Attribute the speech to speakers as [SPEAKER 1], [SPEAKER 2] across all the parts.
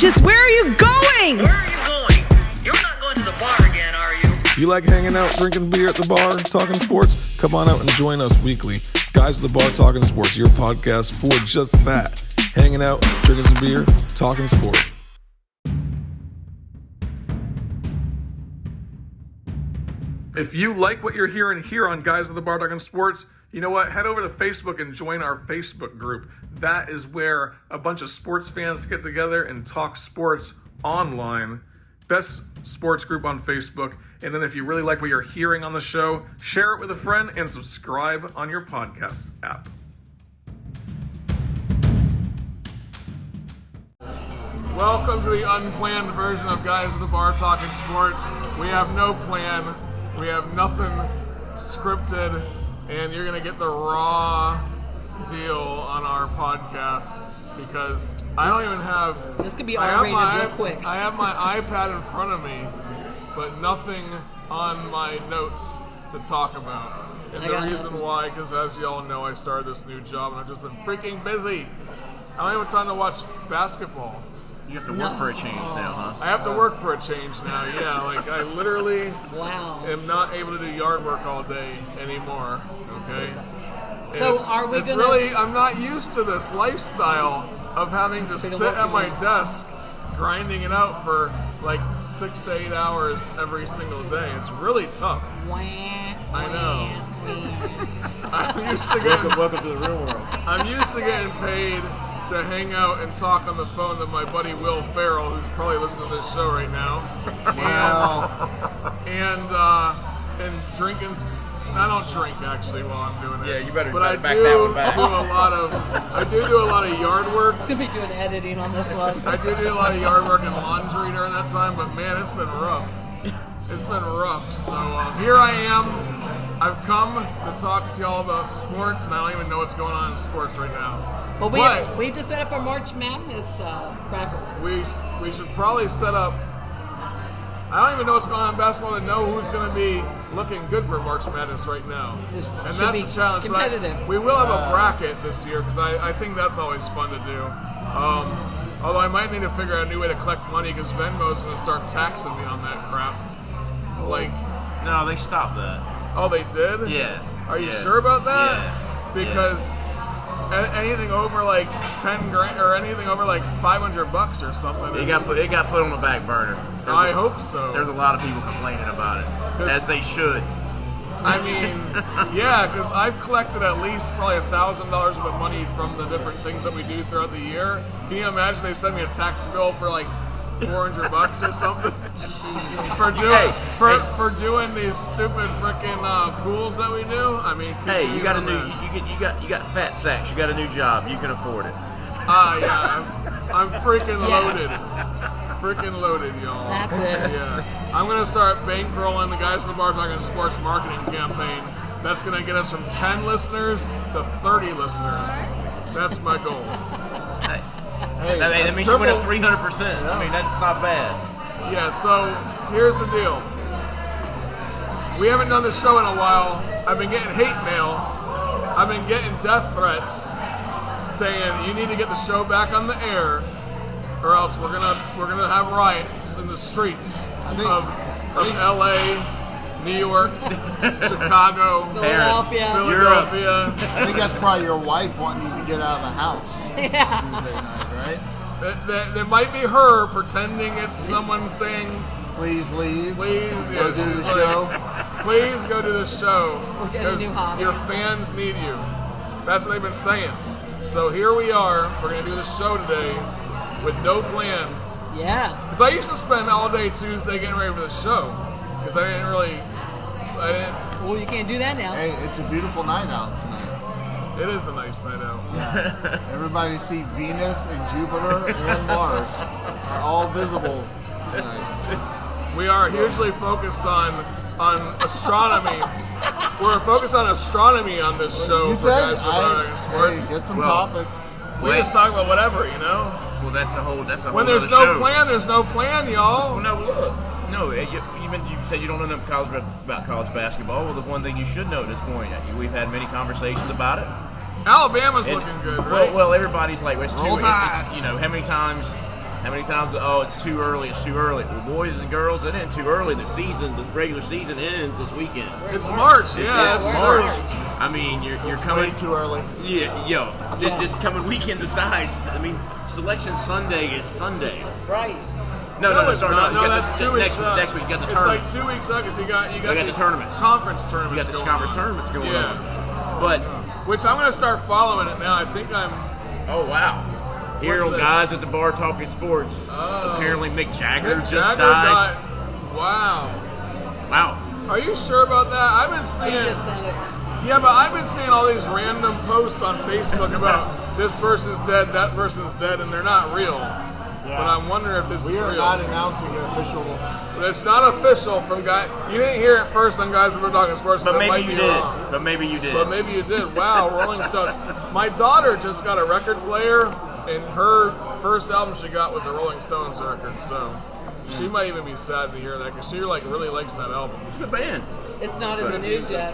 [SPEAKER 1] Just where are you going?
[SPEAKER 2] Where are you going? You're not going to the bar again, are you?
[SPEAKER 3] You like hanging out, drinking beer at the bar, talking sports? Come on out and join us weekly. Guys at the Bar Talking Sports, your podcast for just that. Hanging out, drinking some beer, talking sports. If you like what you're hearing here on Guys at the Bar Talking Sports, you know what? Head over to Facebook and join our Facebook group. That is where a bunch of sports fans get together and talk sports online. Best sports group on Facebook. And then if you really like what you're hearing on the show, share it with a friend and subscribe on your podcast app. Welcome to the unplanned version of Guys at the Bar Talking Sports. We have no plan. We have nothing scripted. And you're going to get the raw deal on our podcast because I don't even have...
[SPEAKER 1] This could be R-rated real quick.
[SPEAKER 3] I have my iPad in front of me, but nothing on my notes to talk about. And the reason why, because as y'all know, I started this new job and I've just been freaking busy. I don't have time to watch basketball.
[SPEAKER 4] You have to work for a change now, huh?
[SPEAKER 3] I have to work for a change now, yeah. Like, I literally am not able to do yard work all day anymore, okay?
[SPEAKER 1] So are we
[SPEAKER 3] gonna... I'm not used to this lifestyle of having to sit at my desk, grinding it out for like 6 to 8 hours every single day. It's really tough. I know. I'm used to getting...
[SPEAKER 4] Welcome to the real world.
[SPEAKER 3] I'm used to getting paid to hang out and talk on the phone to my buddy Will Ferrell, who's probably listening to this show right now. And drinking. I don't drink actually while I'm doing it.
[SPEAKER 4] Yeah, you better
[SPEAKER 3] but
[SPEAKER 4] back that one back.
[SPEAKER 3] I do a lot of yard work.
[SPEAKER 1] He's gonna be doing editing on this one.
[SPEAKER 3] I do a lot of yard work and laundry during that time, but man, it's been rough. It's been rough. So here I am. I've come to talk to y'all about sports, and I don't even know what's going on in sports right now.
[SPEAKER 1] Well, we just set up our March Madness brackets.
[SPEAKER 3] We should probably set up. I don't even know what's going on in basketball to know who's going to be looking good for March Madness right now. And that's the challenge.
[SPEAKER 1] Competitive.
[SPEAKER 3] We will have a bracket this year because I think that's always fun to do. Although I might need to figure out a new way to collect money because Venmo's going to start taxing me on that crap. Like,
[SPEAKER 4] no, they stopped that.
[SPEAKER 3] Oh, they did?
[SPEAKER 4] Yeah.
[SPEAKER 3] Are you sure about that?
[SPEAKER 4] Yeah.
[SPEAKER 3] Because anything over like 10 grand or anything over like $500 or something.
[SPEAKER 4] It got put on the back burner.
[SPEAKER 3] I hope so.
[SPEAKER 4] There's a lot of people complaining about it, as they should.
[SPEAKER 3] I mean, yeah, because I've collected at least probably $1,000 worth of money from the different things that we do throughout the year. Can you imagine they send me a tax bill for like $400 or something for doing these stupid freaking pools that we do? I mean,
[SPEAKER 4] you got fat sacks. You got a new job. You can afford it.
[SPEAKER 3] Yeah, I'm freaking loaded. Freaking loaded, y'all.
[SPEAKER 1] That's it.
[SPEAKER 3] Yeah. I'm going to start bankrolling the Guys at the Bar Talking Sports marketing campaign. That's going to get us from 10 listeners to 30 listeners. That's my goal.
[SPEAKER 4] That means you went up 300%. I mean, that's not bad.
[SPEAKER 3] Yeah, so here's the deal. We haven't done this show in a while. I've been getting hate mail. I've been getting death threats saying you need to get the show back on the air or else we're gonna have riots in the streets of LA, New York, Chicago,
[SPEAKER 1] Philadelphia.
[SPEAKER 5] I think that's probably your wife wanting you to get out of the house Tuesday night, right?
[SPEAKER 3] There might be her pretending it's someone saying,
[SPEAKER 5] "Please leave.
[SPEAKER 3] Please
[SPEAKER 5] go do the show.
[SPEAKER 3] Please go do the show
[SPEAKER 1] because
[SPEAKER 3] your fans need you." That's what they've been saying. So here we are. We're gonna do the show today with no plan.
[SPEAKER 1] Yeah.
[SPEAKER 3] Because I used to spend all day Tuesday getting ready for the show. Because I didn't.
[SPEAKER 1] Well, you can't do that now.
[SPEAKER 5] Hey, it's a beautiful night out tonight.
[SPEAKER 3] It is a nice night out.
[SPEAKER 5] Yeah. Everybody see Venus and Jupiter and Mars are all visible tonight.
[SPEAKER 3] We are hugely focused on astronomy. We're focused on astronomy on this show.
[SPEAKER 5] You
[SPEAKER 3] for
[SPEAKER 5] said
[SPEAKER 3] Guys with Sports.
[SPEAKER 5] Get some topics.
[SPEAKER 3] We just talk about whatever, you know.
[SPEAKER 4] Well, that's a whole.
[SPEAKER 3] When there's no plan, there's no plan, y'all.
[SPEAKER 4] Well, no, look. No, you said you don't know enough about college basketball. Well, the one thing you should know at this point, we've had many conversations about it.
[SPEAKER 3] Alabama's looking good, right?
[SPEAKER 4] Well, everybody's like, it's too. It's, how How many times? Oh, it's too early. It's too early. Well, boys and girls, it ain't too early. The regular season ends this weekend.
[SPEAKER 3] It's March. Yeah,
[SPEAKER 4] It's
[SPEAKER 3] it's
[SPEAKER 4] March.
[SPEAKER 3] March.
[SPEAKER 4] I mean, you're
[SPEAKER 5] It's
[SPEAKER 4] coming
[SPEAKER 5] way too early.
[SPEAKER 4] Yeah, this coming weekend decides. I mean, Selection Sunday is Sunday.
[SPEAKER 1] Right.
[SPEAKER 4] No,
[SPEAKER 3] it's
[SPEAKER 4] sorry,
[SPEAKER 3] not.
[SPEAKER 4] you
[SPEAKER 3] No,
[SPEAKER 4] got
[SPEAKER 3] that's
[SPEAKER 4] the,
[SPEAKER 3] 2 weeks
[SPEAKER 4] next,
[SPEAKER 3] up.
[SPEAKER 4] next week. You got the
[SPEAKER 3] It's
[SPEAKER 4] tournament.
[SPEAKER 3] like 2 weeks up because you got
[SPEAKER 4] the tournaments.
[SPEAKER 3] conference
[SPEAKER 4] You
[SPEAKER 3] tournaments.
[SPEAKER 4] got the
[SPEAKER 3] going
[SPEAKER 4] conference
[SPEAKER 3] on.
[SPEAKER 4] tournaments going
[SPEAKER 3] Yeah.
[SPEAKER 4] on. But
[SPEAKER 3] Which I'm going to start following it now. I think I'm.
[SPEAKER 4] oh wow, here
[SPEAKER 3] What's
[SPEAKER 4] on
[SPEAKER 3] this?
[SPEAKER 4] Guys at the Bar Talking Sports. Apparently Mick Jagger
[SPEAKER 3] Mick
[SPEAKER 4] just
[SPEAKER 3] Jagger
[SPEAKER 4] died.
[SPEAKER 3] Wow.
[SPEAKER 4] Wow.
[SPEAKER 3] Are you sure about that? I've been
[SPEAKER 1] He
[SPEAKER 3] seeing.
[SPEAKER 1] just sent it.
[SPEAKER 3] Yeah, but I've been seeing all these random posts on Facebook about this person's dead, that person's dead, and they're not real.
[SPEAKER 5] Yeah.
[SPEAKER 3] But I'm wondering if this
[SPEAKER 5] We
[SPEAKER 3] is
[SPEAKER 5] are
[SPEAKER 3] real.
[SPEAKER 5] not announcing an official.
[SPEAKER 3] But it's not official from guy. You didn't hear it first on Guys That Were Talking Sports, so
[SPEAKER 4] But
[SPEAKER 3] it
[SPEAKER 4] maybe
[SPEAKER 3] might
[SPEAKER 4] you
[SPEAKER 3] be
[SPEAKER 4] did.
[SPEAKER 3] wrong.
[SPEAKER 4] But maybe you did.
[SPEAKER 3] But maybe you did. Wow, Rolling Stones. My daughter just got a record player, and her first album she got was a Rolling Stones record. So she might even be sad to hear that because she really likes that album.
[SPEAKER 4] It's a band.
[SPEAKER 1] It's not in the news yet.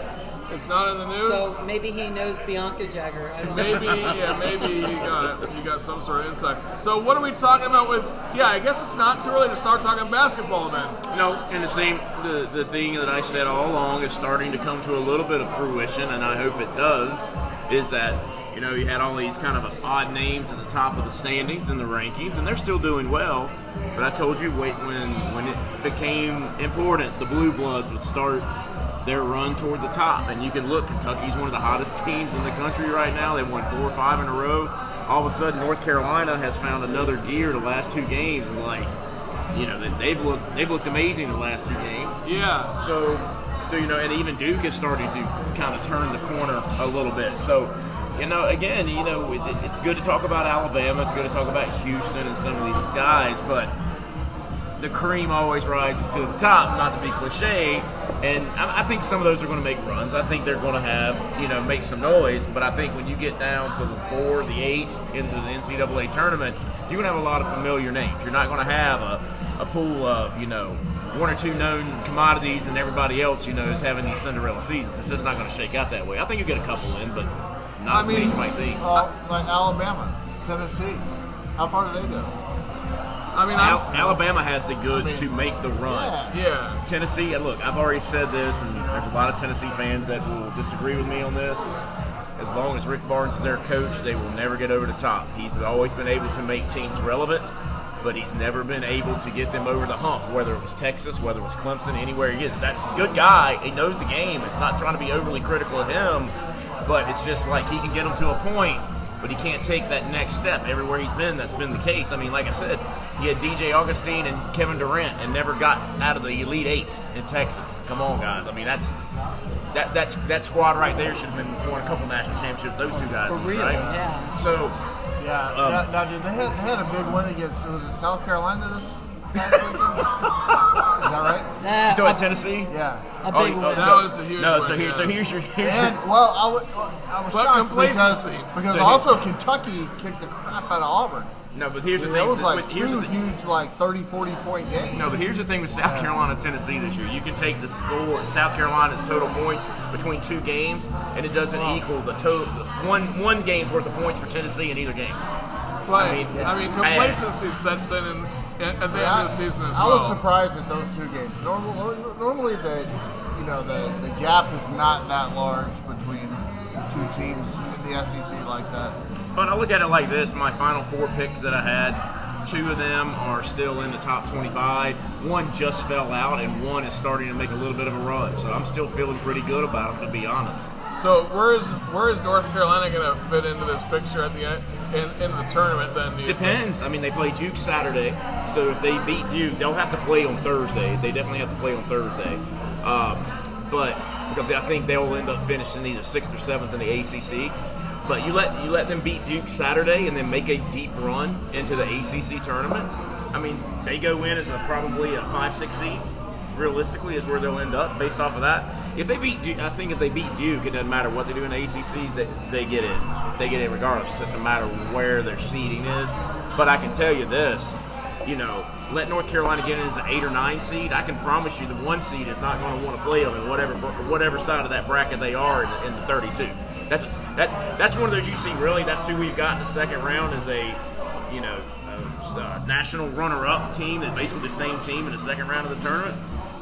[SPEAKER 3] It's not in the news.
[SPEAKER 1] So maybe he knows Bianca Jagger. I don't know.
[SPEAKER 3] Maybe he got some sort of insight. So what are we talking about with? Yeah, I guess it's not too early to start talking basketball then.
[SPEAKER 4] No, and the thing that I said all along is starting to come to a little bit of fruition, and I hope it does, is that, you know, you had all these kind of odd names at the top of the standings and the rankings, and they're still doing well. But I told you, when it became important, the Blue Bloods would start their run toward the top. And you can look, Kentucky's one of the hottest teams in the country right now. They won 4 or 5 in a row. All of a sudden, North Carolina has found another gear the last 2 games, and they've looked amazing the last 2 games.
[SPEAKER 3] Yeah.
[SPEAKER 4] So you know, and even Duke is starting to kind of turn the corner a little bit. So, you know, again, you know, it's good to talk about Alabama. It's good to talk about Houston and some of these guys, but the cream always rises to the top, not to be cliche. And I think some of those are going to make runs. I think they're going to have, you know, make some noise. But I think when you get down to the 4, the 8 into the NCAA tournament, you're going to have a lot of familiar names. You're not going to have a pool of, you know, 1 or 2 known commodities and everybody else, you know, is having these Cinderella seasons. It's just not going to shake out that way. I think you get a couple in, but not as many as you might think.
[SPEAKER 5] Like Alabama, Tennessee. How far do they go?
[SPEAKER 3] I mean,
[SPEAKER 4] Alabama has the goods to make the run.
[SPEAKER 3] Yeah.
[SPEAKER 4] Tennessee, look, I've already said this, and there's a lot of Tennessee fans that will disagree with me on this. As long as Rick Barnes is their coach, they will never get over the top. He's always been able to make teams relevant, but he's never been able to get them over the hump, whether it was Texas, whether it was Clemson, anywhere he is. That good guy, he knows the game. It's not trying to be overly critical of him, but it's just like he can get them to a point, but he can't take that next step. Everywhere he's been, that's been the case. I mean, like I said, he had DJ Augustine and Kevin Durant and never got out of the Elite 8 in Texas. Come on, guys. I mean, that squad right there should have been won a couple national championships. Those 2 guys,
[SPEAKER 1] For real,
[SPEAKER 4] right?
[SPEAKER 1] yeah.
[SPEAKER 4] So,
[SPEAKER 5] Yeah. Now, dude, they had a big win against, was it South Carolina this past weekend? Is that right?
[SPEAKER 4] you talking about Tennessee?
[SPEAKER 5] Yeah.
[SPEAKER 1] A big one.
[SPEAKER 3] That was a huge
[SPEAKER 4] No,
[SPEAKER 3] win,
[SPEAKER 4] so
[SPEAKER 3] yeah.
[SPEAKER 4] here's your
[SPEAKER 5] And, well, I was
[SPEAKER 3] But
[SPEAKER 5] shocked
[SPEAKER 3] complacency.
[SPEAKER 5] because
[SPEAKER 4] So
[SPEAKER 5] also Kentucky kicked the crap out of Auburn.
[SPEAKER 4] no, but here's the
[SPEAKER 5] That
[SPEAKER 4] thing.
[SPEAKER 5] was like
[SPEAKER 4] Here's
[SPEAKER 5] 2
[SPEAKER 4] the thing.
[SPEAKER 5] huge, like 30, 40-point games.
[SPEAKER 4] No, but here's the thing with South Carolina, Tennessee this year. You can take the score, South Carolina's total points between 2 games, and it doesn't equal the total one game's worth of points for Tennessee in either game.
[SPEAKER 3] Right.
[SPEAKER 4] I mean, it's
[SPEAKER 3] Complacency sets in at the end of the season as
[SPEAKER 5] I
[SPEAKER 3] well.
[SPEAKER 5] was surprised at those 2 games. Normally the gap is not that large between 2 teams in the SEC like that.
[SPEAKER 4] But I look at it like this: my final 4 picks that I had, 2 of them are still in the top 25. 1 just fell out, and 1 is starting to make a little bit of a run. So I'm still feeling pretty good about them, to be honest.
[SPEAKER 3] So where is North Carolina going to fit into this picture at the end in the tournament then? Do you
[SPEAKER 4] Depends. I mean, they play Duke Saturday, so if they beat Duke, they'll have to play on Thursday. They definitely have to play on Thursday. But because I think they'll end up finishing either 6th or 7th in the ACC. But you let them beat Duke Saturday and then make a deep run into the ACC tournament. I mean, they go in as probably a 5-6 seed. Realistically, is where they'll end up based off of that. If they beat Duke, I think if they beat Duke, it doesn't matter what they do in the ACC. They get in. They get in regardless. It's just a matter of where their seeding is. But I can tell you this, you know, let North Carolina get in as an 8 or 9 seed. I can promise you the 1 seed is not going to want to play them in whatever side of that bracket they are in the 32. That's one of those you see. Really, that's who we've got in the second round as a national runner-up team that's basically the same team in the second round of the tournament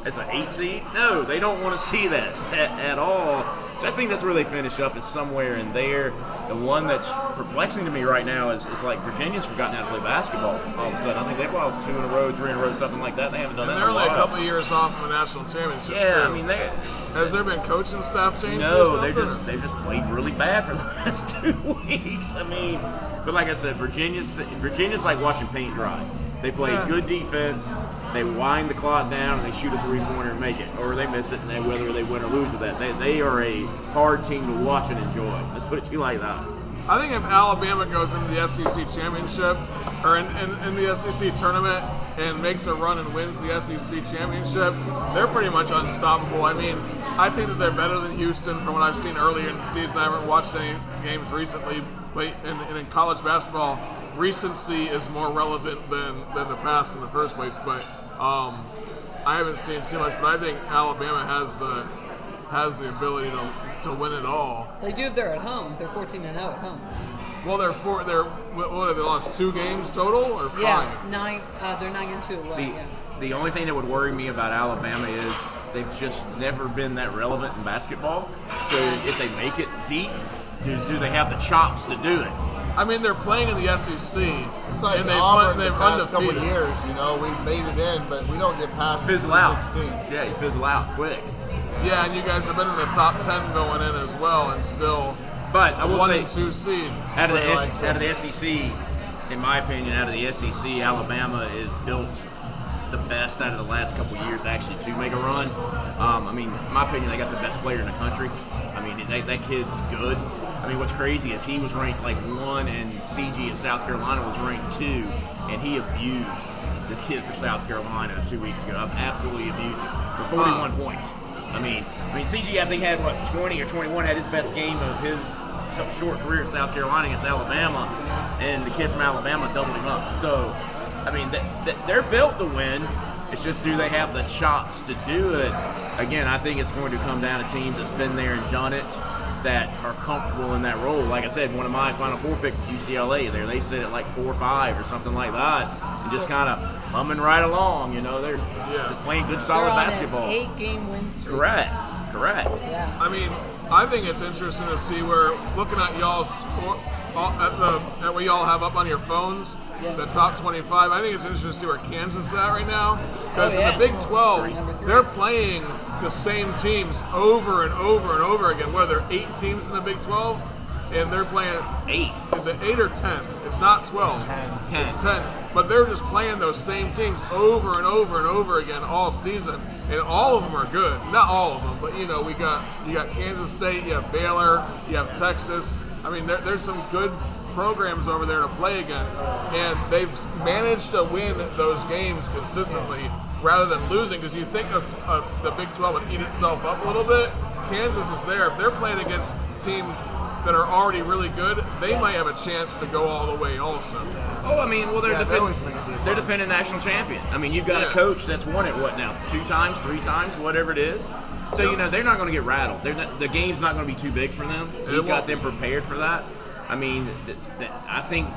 [SPEAKER 4] as an 8 seed. No, they don't want to see that at all. So I think that's where they finish up, is somewhere in there. The one that's perplexing to me right now is like Virginia's forgotten how to play basketball all of a sudden. I think they've lost 2 in a row, 3 in a row, something like that. They haven't done
[SPEAKER 3] And
[SPEAKER 4] that
[SPEAKER 3] they're
[SPEAKER 4] in a
[SPEAKER 3] only a
[SPEAKER 4] while.
[SPEAKER 3] couple of years off from a national championship.
[SPEAKER 4] Yeah,
[SPEAKER 3] too.
[SPEAKER 4] I mean,
[SPEAKER 3] Has there been coaching staff changes?
[SPEAKER 4] no,
[SPEAKER 3] or
[SPEAKER 4] they've
[SPEAKER 3] something?
[SPEAKER 4] just played really bad for the last 2 weeks. I mean, but like I said, Virginia's like watching paint dry. They play good defense. They wind the clock down and they shoot a 3-pointer and make it, or they miss it, and whether they win or lose with that, they are a hard team to watch and enjoy. Let's put it to you like that.
[SPEAKER 3] I think if Alabama goes into the SEC championship or in the SEC tournament and makes a run and wins the SEC championship, they're pretty much unstoppable. I mean, I think that they're better than Houston from what I've seen earlier in the season. I haven't watched any games recently, but in college basketball, recency is more relevant than the past in the first place. But I haven't seen too much. But I think Alabama has the ability to win it all.
[SPEAKER 1] They do if they're at home. They're 14-0 at home.
[SPEAKER 3] Well, what have they lost 2 games total or 5?
[SPEAKER 1] Yeah, 9. They're 9-2 away.
[SPEAKER 4] The only thing that would worry me about Alabama is they've just never been that relevant in basketball. So if they make it deep, do they have the chops to do it?
[SPEAKER 3] I mean, they're playing in the SEC.
[SPEAKER 5] It's like
[SPEAKER 3] and
[SPEAKER 5] Auburn
[SPEAKER 3] they've
[SPEAKER 5] the past couple
[SPEAKER 3] undefeated.
[SPEAKER 5] of years. We made it in, but we don't get past
[SPEAKER 4] Fizzle
[SPEAKER 5] the
[SPEAKER 4] out.
[SPEAKER 5] 16.
[SPEAKER 4] Yeah, you fizzle out quick.
[SPEAKER 3] Yeah, and you guys have been in the top 10 going in as well, and still
[SPEAKER 4] But I will
[SPEAKER 3] 1
[SPEAKER 4] say,
[SPEAKER 3] and 2 seed.
[SPEAKER 4] out of
[SPEAKER 3] Like,
[SPEAKER 4] the SEC, in my opinion, out of the SEC, Alabama is built the best out of the last couple of years actually to make a run. I mean, in my opinion, they got the best player in the country. I mean, that kid's good. I mean, what's crazy is he was ranked like 1, and CG in South Carolina was ranked 2, and he abused this kid for South Carolina 2 weeks ago. Absolutely abused him for 41 points. I mean, CG I think had 20 or 21, had his best game of his short career in South Carolina against Alabama, and the kid from Alabama doubled him up. So, I mean, they're built to win. It's just, do they have the chops to do it? Again, I think it's going to come down to teams that's been there and done it, that are comfortable in that role. Like I said, one of my Final Four picks is UCLA. They sit at like 4 or 5 or something like that, and just kind of humming right along. They're just playing good, solid
[SPEAKER 1] They're on
[SPEAKER 4] basketball.
[SPEAKER 1] An 8-game win streak.
[SPEAKER 4] Correct.
[SPEAKER 1] Yeah.
[SPEAKER 3] I mean, I think it's interesting to see where, looking at y'all's score, at what y'all have up on your phones, the top 25. I think it's interesting to see where Kansas is at right now, because in the Big 12,
[SPEAKER 1] Number 3.
[SPEAKER 3] they're playing the same teams over and over and over again. Where there are 8 teams in the Big 12, and they're playing
[SPEAKER 4] 8.
[SPEAKER 3] Is it 8 or 10? It's not 12.
[SPEAKER 4] 10.
[SPEAKER 3] It's 10. But they're just playing those same teams over and over and over again all season, and all of them are good. Not all of them, but you got Kansas State, you have Baylor, you have Texas. I mean, there's some good programs over there to play against, and they've managed to win those games consistently rather than losing. Because you think of the Big 12 would eat itself up a little bit. Kansas is there. If they're playing against teams that are already really good, they might have a chance to go all the way also.
[SPEAKER 4] Oh, I mean, well,
[SPEAKER 5] they always make a deep
[SPEAKER 4] they're
[SPEAKER 5] run.
[SPEAKER 4] defending national champion. I mean, you've got a coach that's won it, 2 times, 3 times, whatever it is. So, they're not going to get rattled. The game's not going to be too big for them. He's got them prepared for that. I mean, I think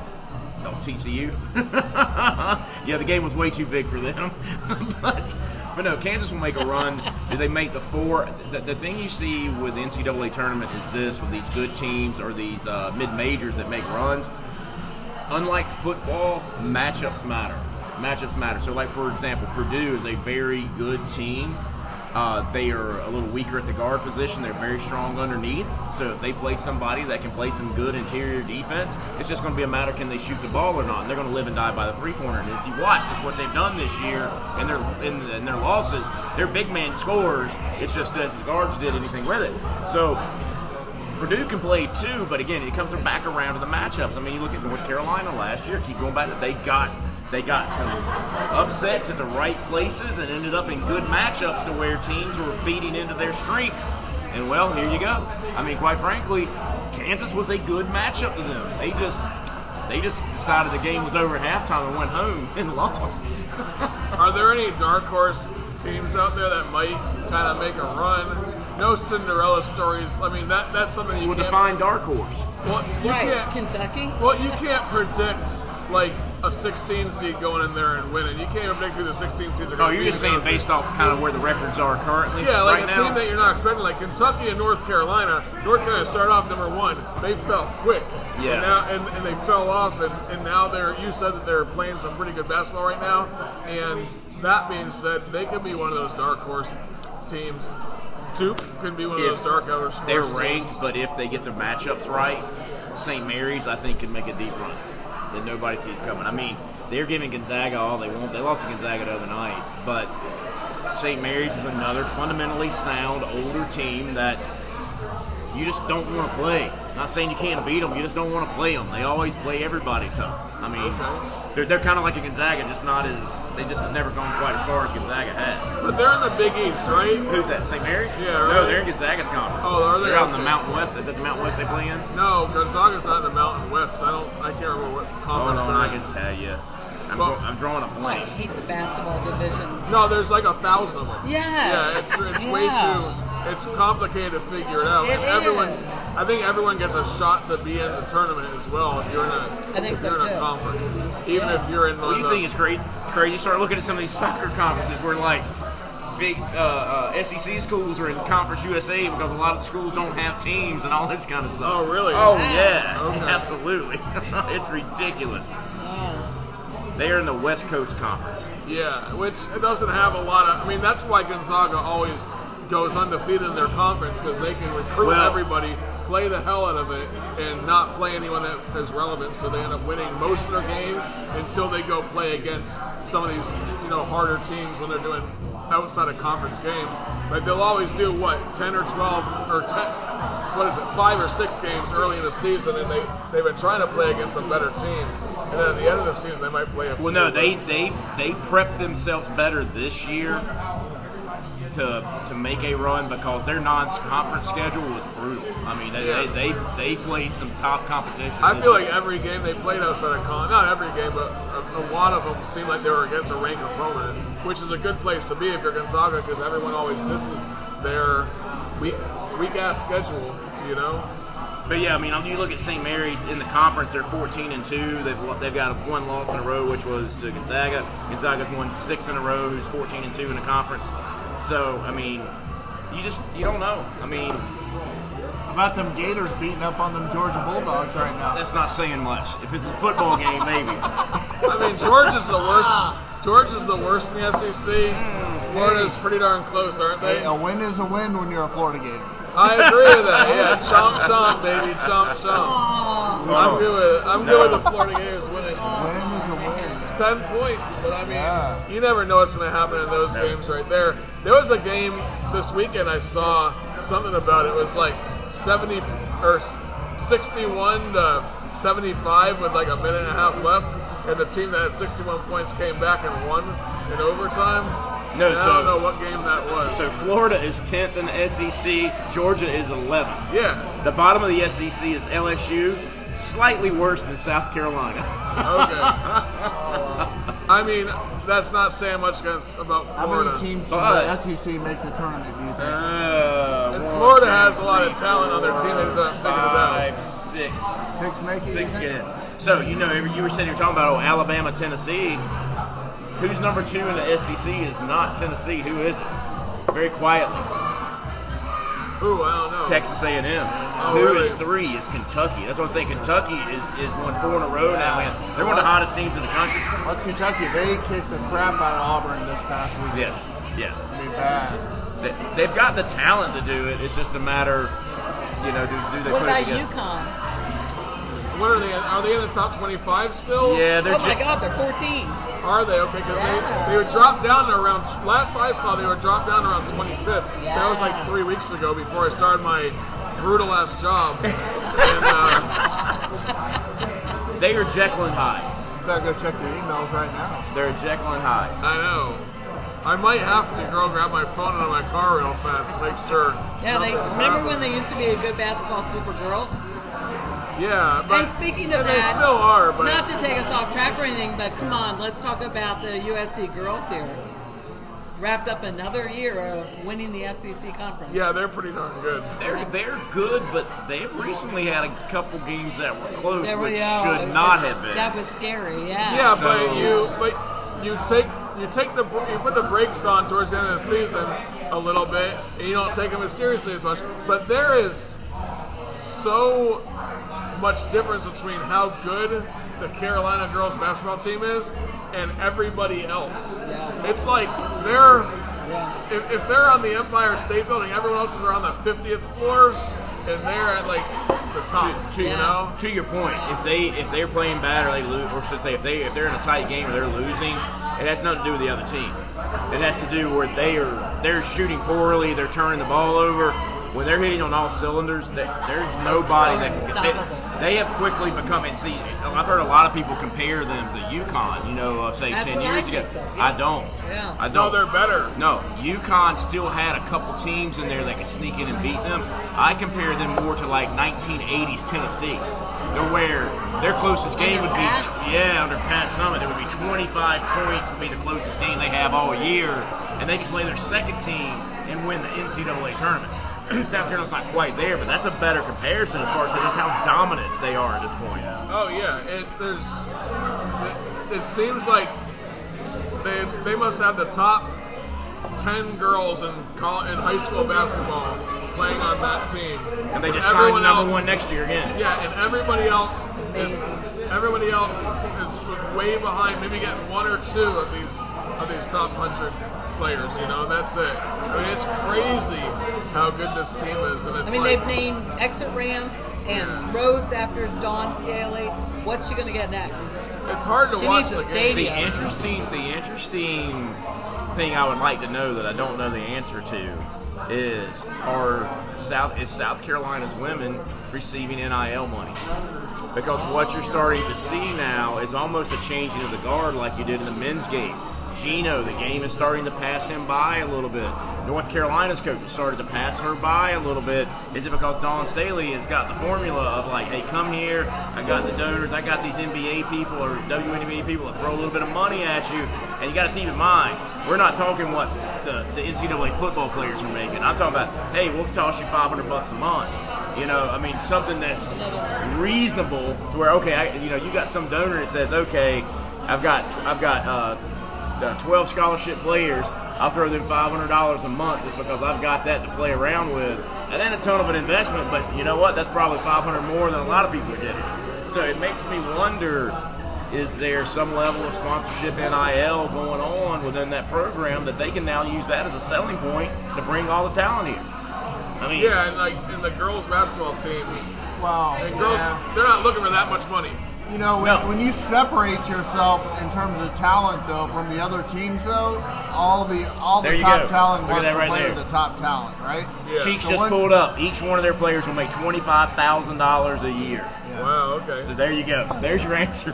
[SPEAKER 4] TCU. Yeah, the game was way too big for them. but no, Kansas will make a run. Do they make the 4? The thing you see with the NCAA tournament is this, with these good teams or these mid-majors that make runs, unlike football, matchups matter. Matchups matter. So, like, for example, Purdue is a very good team. They are a little weaker at the guard position. They're very strong underneath. So if they play somebody that can play some good interior defense, it's just going to be a matter, can they shoot the ball or not? And they're going to live and die by the three-pointer. And if you watch, it's what they've done this year in their losses. Their big man scores. It's just as the guards did anything with it. So Purdue can play too, but again, it comes back around to the matchups. I mean, you look at North Carolina last year. Keep going back to they got some upsets at the right places and ended up in good matchups to where teams were feeding into their strengths. And, well, here you go. I mean, quite frankly, Kansas was a good matchup to them. They just decided the game was over at halftime and went home and lost.
[SPEAKER 3] Are there any dark horse teams out there that might kind of make a run? No Cinderella stories. I mean, that's something you
[SPEAKER 4] We'll
[SPEAKER 3] can't
[SPEAKER 4] define dark horse.
[SPEAKER 3] Well, you can't.
[SPEAKER 1] Kentucky?
[SPEAKER 3] Well, you can't predict like a 16 seed going in there and winning. You can't even predict who the 16 seeds are going to be.
[SPEAKER 4] Oh, you're just saying based off kind of where the records are currently?
[SPEAKER 3] Yeah, like
[SPEAKER 4] right
[SPEAKER 3] a
[SPEAKER 4] now?
[SPEAKER 3] team that you're not expecting, like Kentucky and North Carolina. North Carolina started off number 1. They fell quick.
[SPEAKER 4] Yeah.
[SPEAKER 3] And, now, and they fell off, and now you said that they're playing some pretty good basketball right now. And that being said, they could be one of those dark horse teams. Duke could be one of those dark horse teams.
[SPEAKER 4] They're ranked, but if they get their matchups right, St. Mary's, I think, could make a deep run that nobody sees coming. I mean, they're giving Gonzaga all they want. They lost to Gonzaga the other night, but St. Mary's is another fundamentally sound, older team that you just don't want to play. Not saying you can't beat them, you just don't want to play them. They always play everybody tough. I mean, they're kind of like a Gonzaga, just not as they just have never gone quite as far as Gonzaga has.
[SPEAKER 3] But they're in the Big East, right?
[SPEAKER 4] Who's that? St. Mary's?
[SPEAKER 3] Yeah,
[SPEAKER 4] No,
[SPEAKER 3] right.
[SPEAKER 4] they're in Gonzaga's conference.
[SPEAKER 3] Oh, are they?
[SPEAKER 4] They're out in the
[SPEAKER 3] Okay.
[SPEAKER 4] Mountain West. Is that the Mountain West they play in?
[SPEAKER 3] No, Gonzaga's not in the Mountain West. I can't remember what
[SPEAKER 4] Hold
[SPEAKER 3] conference
[SPEAKER 4] on, I
[SPEAKER 3] they're
[SPEAKER 4] can
[SPEAKER 3] in.
[SPEAKER 4] tell you.
[SPEAKER 3] Well-
[SPEAKER 4] I'm drawing a
[SPEAKER 1] I
[SPEAKER 4] blank.
[SPEAKER 1] hate the basketball divisions.
[SPEAKER 3] No, there's like 1,000 of them.
[SPEAKER 1] Yeah.
[SPEAKER 3] Yeah, it's way too. It's complicated to figure it out.
[SPEAKER 1] It
[SPEAKER 3] And everyone,
[SPEAKER 1] is.
[SPEAKER 3] I think everyone gets a shot to be in the tournament as well if you're in
[SPEAKER 1] I think
[SPEAKER 3] if
[SPEAKER 1] so,
[SPEAKER 3] you're in a
[SPEAKER 1] too.
[SPEAKER 3] conference. Even if you're in
[SPEAKER 4] What
[SPEAKER 3] one
[SPEAKER 4] do you
[SPEAKER 3] of
[SPEAKER 4] think
[SPEAKER 3] the,
[SPEAKER 4] is crazy? You start looking at some of these soccer conferences where like big SEC schools are in Conference USA because a lot of schools don't have teams and all this kind of stuff.
[SPEAKER 3] Oh, really?
[SPEAKER 4] Oh yeah,
[SPEAKER 3] Okay.
[SPEAKER 4] absolutely. It's ridiculous. They are in the West Coast Conference.
[SPEAKER 3] Yeah, which it doesn't have a lot of. I mean, that's why Gonzaga always goes undefeated in their conference because they can recruit
[SPEAKER 4] Well-
[SPEAKER 3] everybody, play the hell out of it, and not play anyone that is relevant. So they end up winning most of their games until they go play against some of these, harder teams when they're doing outside of conference games. But they'll always do 10 or 12 or 10. What is it? 5 or 6 games early in the season, and they've been trying to play against some better teams. And then at the end of the season, they might play a few.
[SPEAKER 4] Well, no, they prepped themselves better this year to make a run because their non-conference schedule was brutal. I mean, they played some top competition.
[SPEAKER 3] I
[SPEAKER 4] this
[SPEAKER 3] feel
[SPEAKER 4] year.
[SPEAKER 3] like every game they played outside of con, not every game, but a lot of them seemed like they were against a ranked opponent, which is a good place to be if you're Gonzaga because everyone always disses their weak ass schedule,
[SPEAKER 4] But yeah, I mean, you look at St. Mary's in the conference; they're 14-2. They've got one loss in a row, which was to Gonzaga. Gonzaga's won 6 in a row, who's 14-2 in the conference. So I mean, you don't know. I mean,
[SPEAKER 5] About them Gators beating up on them Georgia Bulldogs right now.
[SPEAKER 4] that's not saying much. If it's a football game, maybe.
[SPEAKER 3] I mean, Georgia's the worst. Georgia's the worst in the SEC. Florida's pretty darn close, aren't they?
[SPEAKER 5] Hey, a win is a win when you're a Florida Gator.
[SPEAKER 3] I agree with that. Yeah, chomp chomp, baby, chomp chomp. I'm good with it. I'm good with the Florida Gators winning.
[SPEAKER 5] A win is a win.
[SPEAKER 3] 10 points, but I mean,
[SPEAKER 5] Yeah.
[SPEAKER 3] you never know what's going to happen in those games right there. There was a game this weekend I saw something about it. It was like 70 or 61 to 75 with like a minute and a half left, and the team that had 61 points came back and won in overtime.
[SPEAKER 4] No,
[SPEAKER 3] And I don't know what game that was.
[SPEAKER 4] So Florida is 10th in the SEC. Georgia is 11th.
[SPEAKER 3] Yeah,
[SPEAKER 4] The bottom of the SEC is LSU, slightly worse than South Carolina.
[SPEAKER 3] okay. I mean, that's not saying much about
[SPEAKER 5] How
[SPEAKER 3] Florida.
[SPEAKER 5] many teams from
[SPEAKER 4] But-
[SPEAKER 5] the SEC make the tournament, do you think?
[SPEAKER 3] And Florida has a lot of talent on their team. They just haven't figured it out.
[SPEAKER 4] 5, 6.
[SPEAKER 5] 6 make it?
[SPEAKER 4] 6 get in. So, you were saying you're talking about Alabama, Tennessee. Who's number 2 in the SEC is not Tennessee. Who is it? Very quietly.
[SPEAKER 3] Ooh, I don't know.
[SPEAKER 4] Texas A&M.
[SPEAKER 3] Oh,
[SPEAKER 4] Who
[SPEAKER 3] really?
[SPEAKER 4] is 3 is Kentucky. That's what I'm saying. Kentucky is won 4 in a row now. And they're one of the hottest teams in the country.
[SPEAKER 5] What's Kentucky? They kicked the crap out of Auburn this past week.
[SPEAKER 4] Yes. Yeah.
[SPEAKER 5] It'd be bad.
[SPEAKER 4] They've got the talent to do it. It's just a matter, do they
[SPEAKER 1] What
[SPEAKER 4] put
[SPEAKER 1] about
[SPEAKER 4] it together?
[SPEAKER 1] UConn?
[SPEAKER 3] What are they? Are they in the top 25 still?
[SPEAKER 4] Yeah, they're
[SPEAKER 1] Oh my God, they're 14.
[SPEAKER 3] Are they? Okay, because
[SPEAKER 1] Yeah.
[SPEAKER 3] they were dropped down to around. Last I saw, they were dropped down to around 25th.
[SPEAKER 1] Yeah.
[SPEAKER 3] That was like 3 weeks ago before I started my brutal ass job. And
[SPEAKER 4] They are Jekyll and Hyde.
[SPEAKER 5] Better go check your emails right now.
[SPEAKER 4] They're Jekyll and Hyde.
[SPEAKER 3] I know. I might have to go grab my phone out of my car real fast to make sure.
[SPEAKER 1] Yeah,
[SPEAKER 3] nothing's
[SPEAKER 1] remember
[SPEAKER 3] happening.
[SPEAKER 1] when they used to be a good basketball school for girls?
[SPEAKER 3] Yeah, but
[SPEAKER 1] And speaking of
[SPEAKER 3] and
[SPEAKER 1] that,
[SPEAKER 3] they still are. But
[SPEAKER 1] not to take us off track or anything, but come on, let's talk about the USC girls here. wrapped up another year of winning the SEC conference.
[SPEAKER 3] Yeah, they're pretty darn good.
[SPEAKER 4] They're good, but they've recently had a couple games that were close,
[SPEAKER 1] There we
[SPEAKER 4] which
[SPEAKER 1] go.
[SPEAKER 4] should not have been.
[SPEAKER 1] That was scary. Yeah.
[SPEAKER 3] Yeah,
[SPEAKER 4] So-
[SPEAKER 3] but you put the brakes on towards the end of the season a little bit, and you don't take them as seriously as much. But there is so much difference between how good the Carolina girls basketball team is and everybody else.
[SPEAKER 1] Yeah.
[SPEAKER 3] It's like they're
[SPEAKER 1] Yeah.
[SPEAKER 3] if they're on the Empire State Building, everyone else is around the 50th floor, and they're at like the top. You know.
[SPEAKER 4] To your point, if they're playing bad or they lose, or should say if they're in a tight game or they're losing, it has nothing to do with the other team. It has to do where they're shooting poorly, they're turning the ball over. When they're hitting on all cylinders, there's nobody that
[SPEAKER 1] Unstoppable.
[SPEAKER 4] they have quickly become. And see, I've heard a lot of people compare them to UConn. You know, say
[SPEAKER 1] That's
[SPEAKER 4] 10
[SPEAKER 1] what
[SPEAKER 4] years
[SPEAKER 1] I
[SPEAKER 4] ago.
[SPEAKER 1] think, though. Yeah.
[SPEAKER 4] I don't.
[SPEAKER 1] Yeah.
[SPEAKER 4] I
[SPEAKER 3] No,
[SPEAKER 4] don't.
[SPEAKER 3] they're better.
[SPEAKER 4] No, UConn still had a couple teams in there that could sneak in and beat them. I compare them more to like 1980s Tennessee, where their closest game would be under Pat Summitt. It would be 25 points would be the closest game they have all year, and they can play their second team and win the NCAA tournament. South Carolina's not quite there, but that's a better comparison as far as just how dominant they are at this point.
[SPEAKER 3] Oh yeah, it seems like they must have the top 10 girls in high school basketball playing on that team,
[SPEAKER 4] And they just signed number one next year again.
[SPEAKER 3] Yeah, and everybody else
[SPEAKER 1] amazing.
[SPEAKER 3] was way behind, maybe getting one or two of these top 100 players. You know, that's it. I mean, it's crazy how good this team is, and it's
[SPEAKER 1] They've named exit ramps and roads after Dawn Staley. What's she going to get next?
[SPEAKER 3] it's hard to
[SPEAKER 1] She
[SPEAKER 3] watch
[SPEAKER 1] needs a
[SPEAKER 3] the
[SPEAKER 1] stadium.
[SPEAKER 3] game.
[SPEAKER 4] The interesting thing I would like to know that I don't know the answer to is South Carolina's women receiving NIL money? Because what you're starting to see now is almost a changing of the guard like you did in the men's game. Gino, the game is starting to pass him by a little bit. North Carolina's coach has started to pass her by a little bit. Is it because Dawn Staley has got the formula of like, hey, come here, I got the donors, I got these NBA people or WNBA people that throw a little bit of money at you, and you got to keep in mind, we're not talking what the NCAA football players are making. I'm talking about, hey, we'll toss you $500 a month. You know, I mean, something that's reasonable to where, okay, you got some donor that says, okay, I've got 12 scholarship players. I'll throw them $500 a month just because I've got that to play around with. And then a ton of an investment, but you know what? That's probably $500 more than a lot of people are getting. So it makes me wonder, is there some level of sponsorship NIL going on within that program that they can now use that as a selling point to bring all the talent here? I mean,
[SPEAKER 3] Yeah, and like in the girls basketball teams,
[SPEAKER 5] Wow.
[SPEAKER 3] and girls, they're not looking for that much money.
[SPEAKER 5] You know, when you separate yourself in terms of talent, though, from the other teams, though, all the
[SPEAKER 4] There you
[SPEAKER 5] top
[SPEAKER 4] go.
[SPEAKER 5] talent
[SPEAKER 4] Look at
[SPEAKER 5] wants
[SPEAKER 4] that
[SPEAKER 5] to
[SPEAKER 4] right
[SPEAKER 5] play
[SPEAKER 4] there.
[SPEAKER 5] with the top talent, right?
[SPEAKER 3] Yeah.
[SPEAKER 4] Cheeks
[SPEAKER 5] So
[SPEAKER 4] just
[SPEAKER 5] one-
[SPEAKER 4] pulled up. Each one of their players will make $25,000 a year.
[SPEAKER 3] Wow, okay.
[SPEAKER 4] So there you go. There's your answer.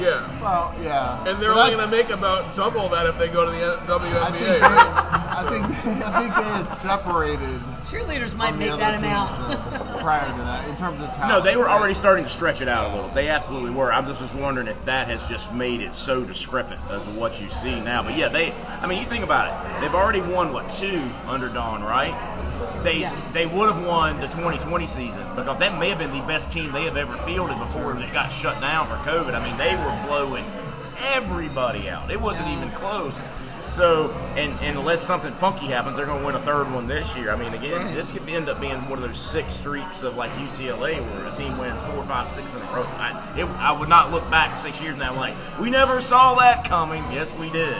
[SPEAKER 3] Yeah.
[SPEAKER 5] Well, yeah.
[SPEAKER 3] And they're
[SPEAKER 5] But
[SPEAKER 3] only going to make about double that if they go to the WNBA.
[SPEAKER 5] I think they had separated
[SPEAKER 1] Cheerleaders might
[SPEAKER 5] from the
[SPEAKER 1] make
[SPEAKER 5] other
[SPEAKER 1] that
[SPEAKER 5] teams
[SPEAKER 1] amount.
[SPEAKER 5] prior to that in terms of talent.
[SPEAKER 4] No, they were
[SPEAKER 5] right?
[SPEAKER 4] already starting to stretch it out a little. They absolutely were. I'm just wondering if that has just made it so discrepant as to what you see now. But yeah, you think about it. They've already won, 2 under Dawn, right? They would have won the 2020 season because that may have been the best team they have ever fielded before it got shut down for COVID. I mean, they were blowing everybody out. It wasn't even close. So, and unless something funky happens, they're going to win a third one this year. I mean, again, this could end up being one of those 6 streaks of like UCLA where a team wins 4, 5, 6 in a row. I would not look back 6 years now like, we never saw that coming. Yes, we did.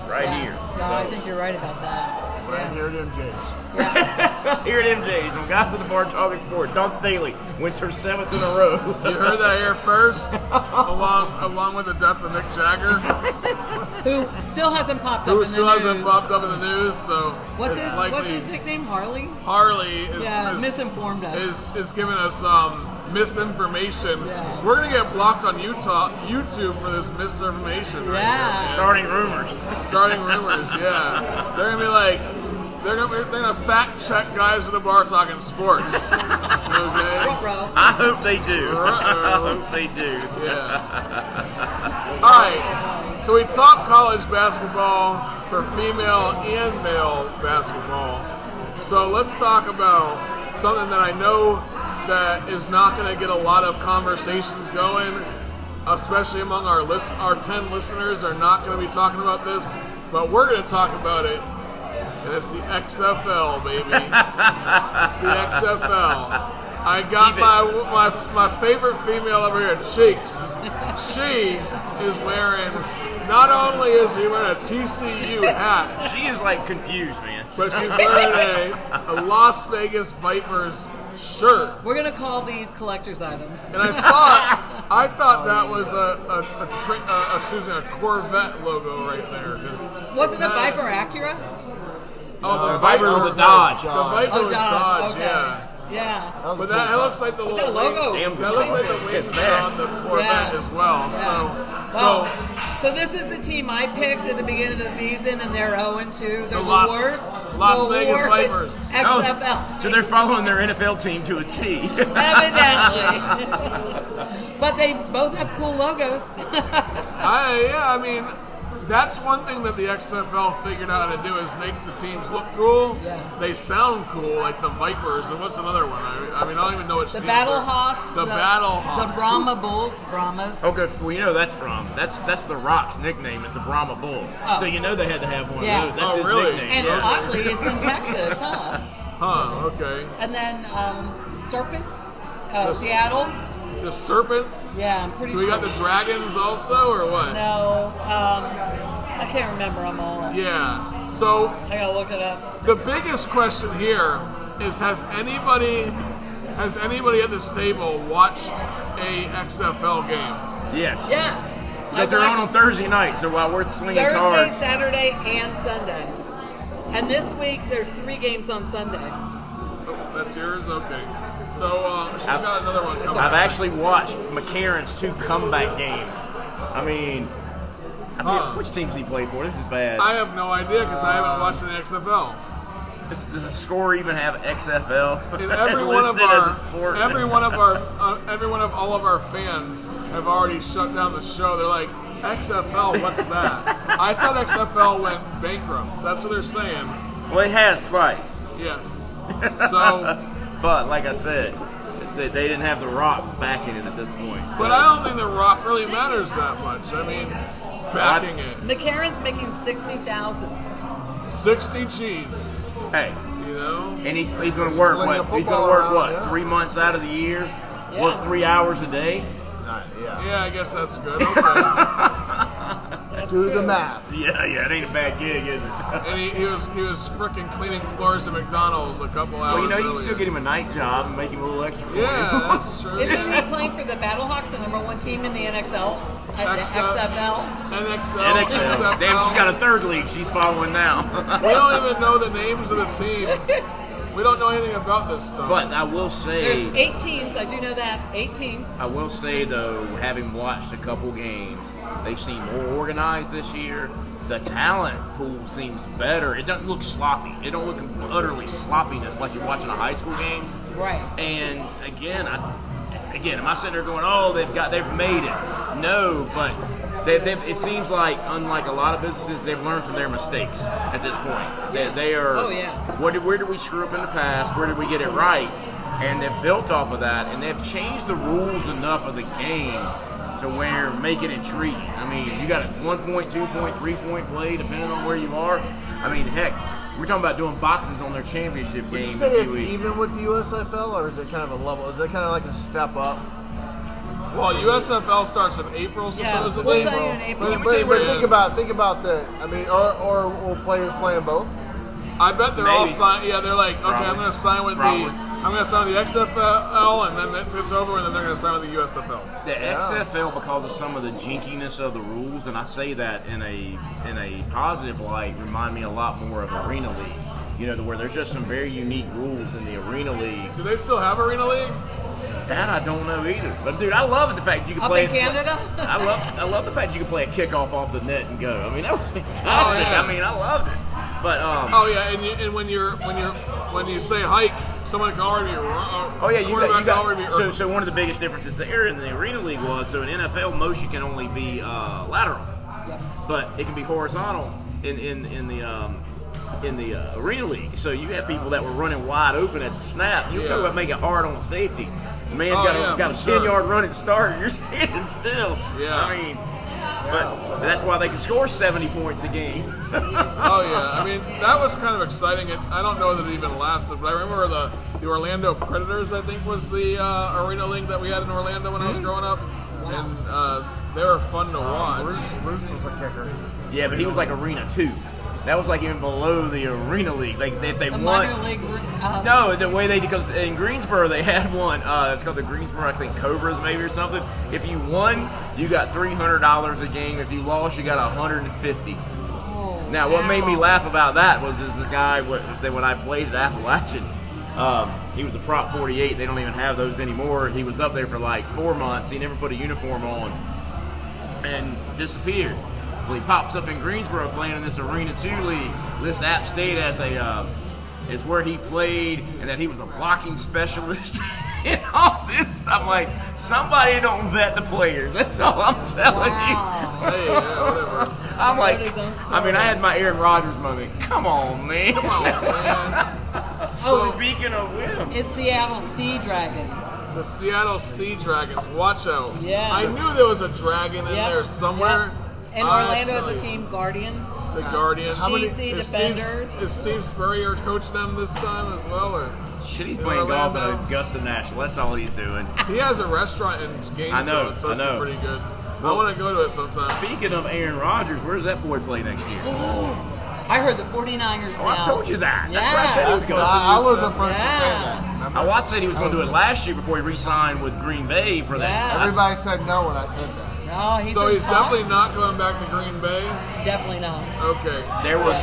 [SPEAKER 4] Right here.
[SPEAKER 1] No, I think you're right about that.
[SPEAKER 5] Right here at MJ's.
[SPEAKER 4] Here at MJ's, on Guys at the Bar Talking Sports, Dawn Staley wins her 7th in a row.
[SPEAKER 3] You heard that here first, along with the death of Nick Jagger,
[SPEAKER 1] Who still hasn't popped up
[SPEAKER 3] who
[SPEAKER 1] in
[SPEAKER 3] still
[SPEAKER 1] the news.
[SPEAKER 3] hasn't popped up in the news. So
[SPEAKER 1] What's
[SPEAKER 3] it's
[SPEAKER 1] his
[SPEAKER 3] likely
[SPEAKER 1] nickname? Harley?
[SPEAKER 3] Harley is
[SPEAKER 1] misinformed us.
[SPEAKER 3] is giving us misinformation.
[SPEAKER 1] Yeah.
[SPEAKER 3] We're gonna get blocked on YouTube for this misinformation. Right
[SPEAKER 1] Yeah.
[SPEAKER 3] here.
[SPEAKER 4] Starting rumors.
[SPEAKER 3] Starting rumors. Yeah, they're gonna be like. They're gonna fact check Guys at the Bar Talking Sports. Okay.
[SPEAKER 1] Bro.
[SPEAKER 4] I hope they do. I hope they do.
[SPEAKER 3] Yeah. All right. So we talk college basketball for female and male basketball. So let's talk about something that I know that is not going to get a lot of conversations going, especially among our 10 listeners are not going to be talking about this, but we're going to talk about it, and it's the XFL, baby. The XFL. I got my favorite female over here, Cheeks. She is wearing, not only is she wearing a TCU hat.
[SPEAKER 4] She is like confused, man.
[SPEAKER 3] But she's wearing a Las Vegas Vipers shirt.
[SPEAKER 1] We're gonna call these collector's items.
[SPEAKER 3] And I thought that was a Corvette logo right there.
[SPEAKER 1] Was it a Viper Acura?
[SPEAKER 3] Oh, the
[SPEAKER 4] Viper
[SPEAKER 3] Viper
[SPEAKER 4] was a Dodge.
[SPEAKER 3] The Viper was Dodge,
[SPEAKER 1] okay.
[SPEAKER 3] yeah.
[SPEAKER 1] Yeah.
[SPEAKER 3] But that looks like the little
[SPEAKER 1] logo.
[SPEAKER 3] wings. That looks like the wings on the Corvette as well.
[SPEAKER 1] Yeah. So this is the team I picked at the beginning of the season, and they're 0-2. They're the worst.
[SPEAKER 3] Las Vegas Vipers.
[SPEAKER 1] XFL.
[SPEAKER 4] So they're following their NFL team to a T.
[SPEAKER 1] Evidently. But they both have cool logos.
[SPEAKER 3] I mean, that's one thing that the XFL figured out how to do is make the teams look cool.
[SPEAKER 1] Yeah.
[SPEAKER 3] They sound cool, like the Vipers. And what's another one? I mean, I don't even know which
[SPEAKER 1] The
[SPEAKER 3] teams
[SPEAKER 1] Battlehawks.
[SPEAKER 3] The Battlehawks.
[SPEAKER 1] The Brahma Bulls. Brahmas.
[SPEAKER 4] Okay, well, you know that's the Rock's nickname is the Brahma Bull.
[SPEAKER 1] Oh.
[SPEAKER 4] So you know they had to have one
[SPEAKER 1] Yeah.
[SPEAKER 4] of those. That's his
[SPEAKER 3] really?
[SPEAKER 4] nickname.
[SPEAKER 1] And
[SPEAKER 4] Yeah.
[SPEAKER 1] oddly, it's in Texas, huh?
[SPEAKER 3] Huh, okay.
[SPEAKER 1] And then Serpents, Seattle.
[SPEAKER 3] The Serpents?
[SPEAKER 1] Yeah, I'm pretty
[SPEAKER 3] So
[SPEAKER 1] sure.
[SPEAKER 3] we got the Dragons also, or what?
[SPEAKER 1] No, I can't remember them all.
[SPEAKER 3] Yeah. So
[SPEAKER 1] I gotta look it up.
[SPEAKER 3] the biggest question here is: Has anybody at this table watched a XFL game?
[SPEAKER 4] Yes.
[SPEAKER 1] Yes.
[SPEAKER 4] Because they're on Thursday night, so while we're slinging
[SPEAKER 1] Thursday,
[SPEAKER 4] cards.
[SPEAKER 1] Saturday, and Sunday. And this week there's 3 games on Sunday.
[SPEAKER 3] Oh, that's yours? Okay. So she's got another one coming.
[SPEAKER 4] I've actually watched McCarron's 2 comeback games. I mean, which teams did he play for? This is bad.
[SPEAKER 3] I have no idea because I haven't watched the XFL.
[SPEAKER 4] Does the score even have XFL?
[SPEAKER 3] And every one of
[SPEAKER 4] listed as a sport?
[SPEAKER 3] every one of all of our fans have already shut down the show. They're like, XFL, what's that? I thought XFL went bankrupt. That's what they're saying.
[SPEAKER 4] Well, it has twice.
[SPEAKER 3] Yes. So,
[SPEAKER 4] But like I said, they didn't have the Rock backing it at this point. So.
[SPEAKER 3] but I don't think the Rock really matters that much. I mean, backing it.
[SPEAKER 1] McCarron's making $60,000.
[SPEAKER 3] 60 G's.
[SPEAKER 4] Hey,
[SPEAKER 3] You know?
[SPEAKER 4] and he's going to work
[SPEAKER 5] Sling
[SPEAKER 4] what?
[SPEAKER 5] the
[SPEAKER 4] He's going
[SPEAKER 5] football
[SPEAKER 4] to work
[SPEAKER 5] around,
[SPEAKER 4] what?
[SPEAKER 5] yeah.
[SPEAKER 4] 3 months out of the year?
[SPEAKER 1] Yeah.
[SPEAKER 4] Work 3 hours a day?
[SPEAKER 3] Yeah, I guess that's good. Okay.
[SPEAKER 1] That's
[SPEAKER 5] Do
[SPEAKER 1] true.
[SPEAKER 5] the math.
[SPEAKER 4] Yeah, it ain't a bad gig, is it?
[SPEAKER 3] And he was freaking cleaning floors at McDonald's a couple hours
[SPEAKER 4] Well, you know, you
[SPEAKER 3] earlier.
[SPEAKER 4] can still get him a night job and make him a little extra.
[SPEAKER 3] Yeah, that's true.
[SPEAKER 1] Isn't he playing for the Battlehawks, the #1 team in the NXL? The XFL?
[SPEAKER 3] NXL.
[SPEAKER 4] NXL. Damn, she's got a 3rd league she's following now.
[SPEAKER 3] We don't even know the names of the teams. We don't know anything about this stuff.
[SPEAKER 4] But I will say,
[SPEAKER 1] There's 8 teams. I do know that. 8 teams.
[SPEAKER 4] I will say though, having watched a couple games, they seem more organized this year. The talent pool seems better. It doesn't look sloppy. It don't look utterly sloppiness like you're watching a high school game.
[SPEAKER 1] Right.
[SPEAKER 4] And again, am I sitting there going, "Oh, they've made it"? No, but it seems like, unlike a lot of businesses, they've learned from their mistakes at this point. They are.
[SPEAKER 1] Oh, yeah.
[SPEAKER 4] Where did we screw up in the past? Where did we get it right? And they've built off of that, and they've changed the rules enough of the game to where make it intriguing. I mean, you got a 1 point, 2 point, 3 point play depending on where you are. I mean, heck, we're talking about doing boxes on their championship
[SPEAKER 5] Would
[SPEAKER 4] game
[SPEAKER 5] you
[SPEAKER 4] in
[SPEAKER 5] say
[SPEAKER 4] a
[SPEAKER 5] it's
[SPEAKER 4] few weeks.
[SPEAKER 5] even with the USFL, or is it kind of a level? Is it kind of like a step up?
[SPEAKER 3] Well, USFL starts in April,
[SPEAKER 1] Yeah,
[SPEAKER 3] supposedly.
[SPEAKER 1] we'll tell you in April.
[SPEAKER 5] But think about the. I mean, or will players playing both?
[SPEAKER 3] I bet they're all
[SPEAKER 4] Maybe.
[SPEAKER 3] signed. Yeah, they're like, okay,
[SPEAKER 4] Probably.
[SPEAKER 3] I'm going to sign with
[SPEAKER 4] Probably.
[SPEAKER 3] I'm going to sign with the XFL, and then it's over, and then they're going to sign with the USFL.
[SPEAKER 4] The XFL, because of some of the jinkiness of the rules, and I say that in a positive light, remind me a lot more of Arena League. You know, where there's just some very unique rules in the Arena League.
[SPEAKER 3] Do they still have Arena League?
[SPEAKER 4] That I don't know either. But dude, I love the fact that you can
[SPEAKER 1] Up
[SPEAKER 4] play
[SPEAKER 1] in Canada?
[SPEAKER 4] I love the fact that you can play a kickoff off the net and go. I mean, that was fantastic.
[SPEAKER 3] Oh, yeah.
[SPEAKER 4] I mean, I loved it. But
[SPEAKER 3] Oh yeah, and when you say hike, someone can already be
[SPEAKER 4] Oh yeah, you got. So one of the biggest differences there in the Arena League was, so in NFL motion can only be lateral, but it can be horizontal in the Arena League. So you have people that were running wide open at the snap. You talk about making it hard on the safety. The man's got a 10-yard running start, and you're standing still.
[SPEAKER 3] Yeah.
[SPEAKER 4] I mean, but that's why they can score 70 points a game.
[SPEAKER 3] Oh yeah, I mean that was kind of exciting. I don't know that it even lasted, but I remember the Orlando Predators, I think, was the Arena League that we had in Orlando when I was growing up, and they were fun to watch.
[SPEAKER 5] Bruce was a kicker.
[SPEAKER 4] Yeah, but he was like Arena 2. That was like even below the Arena League. Like they won.
[SPEAKER 1] Minor league.
[SPEAKER 4] No, the way because in Greensboro they had one. It's called the Greensboro, I think, Cobras maybe or something. If you won, you got $300 a game. If you lost, you got $150. Now, what made me laugh about that was the guy when I played at Appalachian. He was a Prop 48. They don't even have those anymore. He was up there for like 4 months. He never put a uniform on and disappeared. Well, he pops up in Greensboro playing in this Arena 2 league. Lists App State as is where he played, and that he was a blocking specialist and all this. I'm like, somebody don't vet the players. That's all I'm telling you.
[SPEAKER 3] Hey, whatever.
[SPEAKER 4] I'm like,
[SPEAKER 1] I
[SPEAKER 4] I had my Aaron Rodgers moment. Come on, man.
[SPEAKER 3] Come on, man.
[SPEAKER 4] Speaking of whim,
[SPEAKER 1] It's Seattle Sea Dragons.
[SPEAKER 3] The Seattle Sea Dragons. Watch out.
[SPEAKER 1] Yeah.
[SPEAKER 3] I knew there was a dragon in there somewhere.
[SPEAKER 1] Yep. And Orlando is a team, Guardians.
[SPEAKER 3] The Guardians.
[SPEAKER 1] DC Defenders.
[SPEAKER 3] Is Steve Spurrier coaching them this time as well? Or
[SPEAKER 4] shit, he's playing golf at Augusta National. That's all he's doing.
[SPEAKER 3] He has a restaurant in Gainesville, so it's pretty good.
[SPEAKER 4] Well,
[SPEAKER 3] I want to go to it sometime.
[SPEAKER 4] Speaking of Aaron Rodgers, where's that boy play next year?
[SPEAKER 1] I heard the 49ers now.
[SPEAKER 4] I told you that.
[SPEAKER 1] Yeah.
[SPEAKER 4] That's what I said he was going to do.
[SPEAKER 5] I was the first to say that.
[SPEAKER 4] Watts said he was going to do it last year before he re-signed with Green Bay for that.
[SPEAKER 5] Everybody said no when I said that.
[SPEAKER 1] No,
[SPEAKER 3] he's definitely not going back to Green Bay.
[SPEAKER 1] Definitely not.
[SPEAKER 3] Okay.
[SPEAKER 4] There was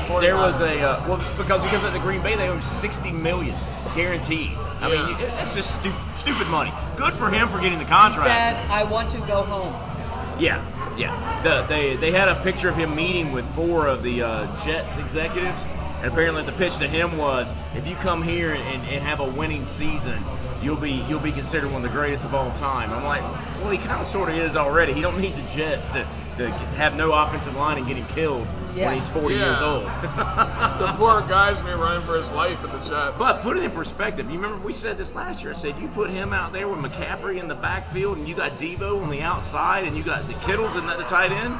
[SPEAKER 4] because he goes to Green Bay, they owe $60 million guaranteed. I mean, that's just stupid money. Good for him for getting the contract.
[SPEAKER 1] He said, "I want to go home."
[SPEAKER 4] Yeah. They had a picture of him meeting with 4 of the Jets executives, and apparently the pitch to him was, if you come here and have a winning season, you'll be considered one of the greatest of all time. I'm like, well, he kind of sort of is already. He don't need the Jets to have no offensive line and get him killed when he's 40 years old.
[SPEAKER 3] The poor guy's been running for his life at the Jets.
[SPEAKER 4] But put it in perspective. You remember we said this last year. I said, you put him out there with McCaffrey in the backfield, and you got Debo on the outside, and you got Kittle's in the tight end.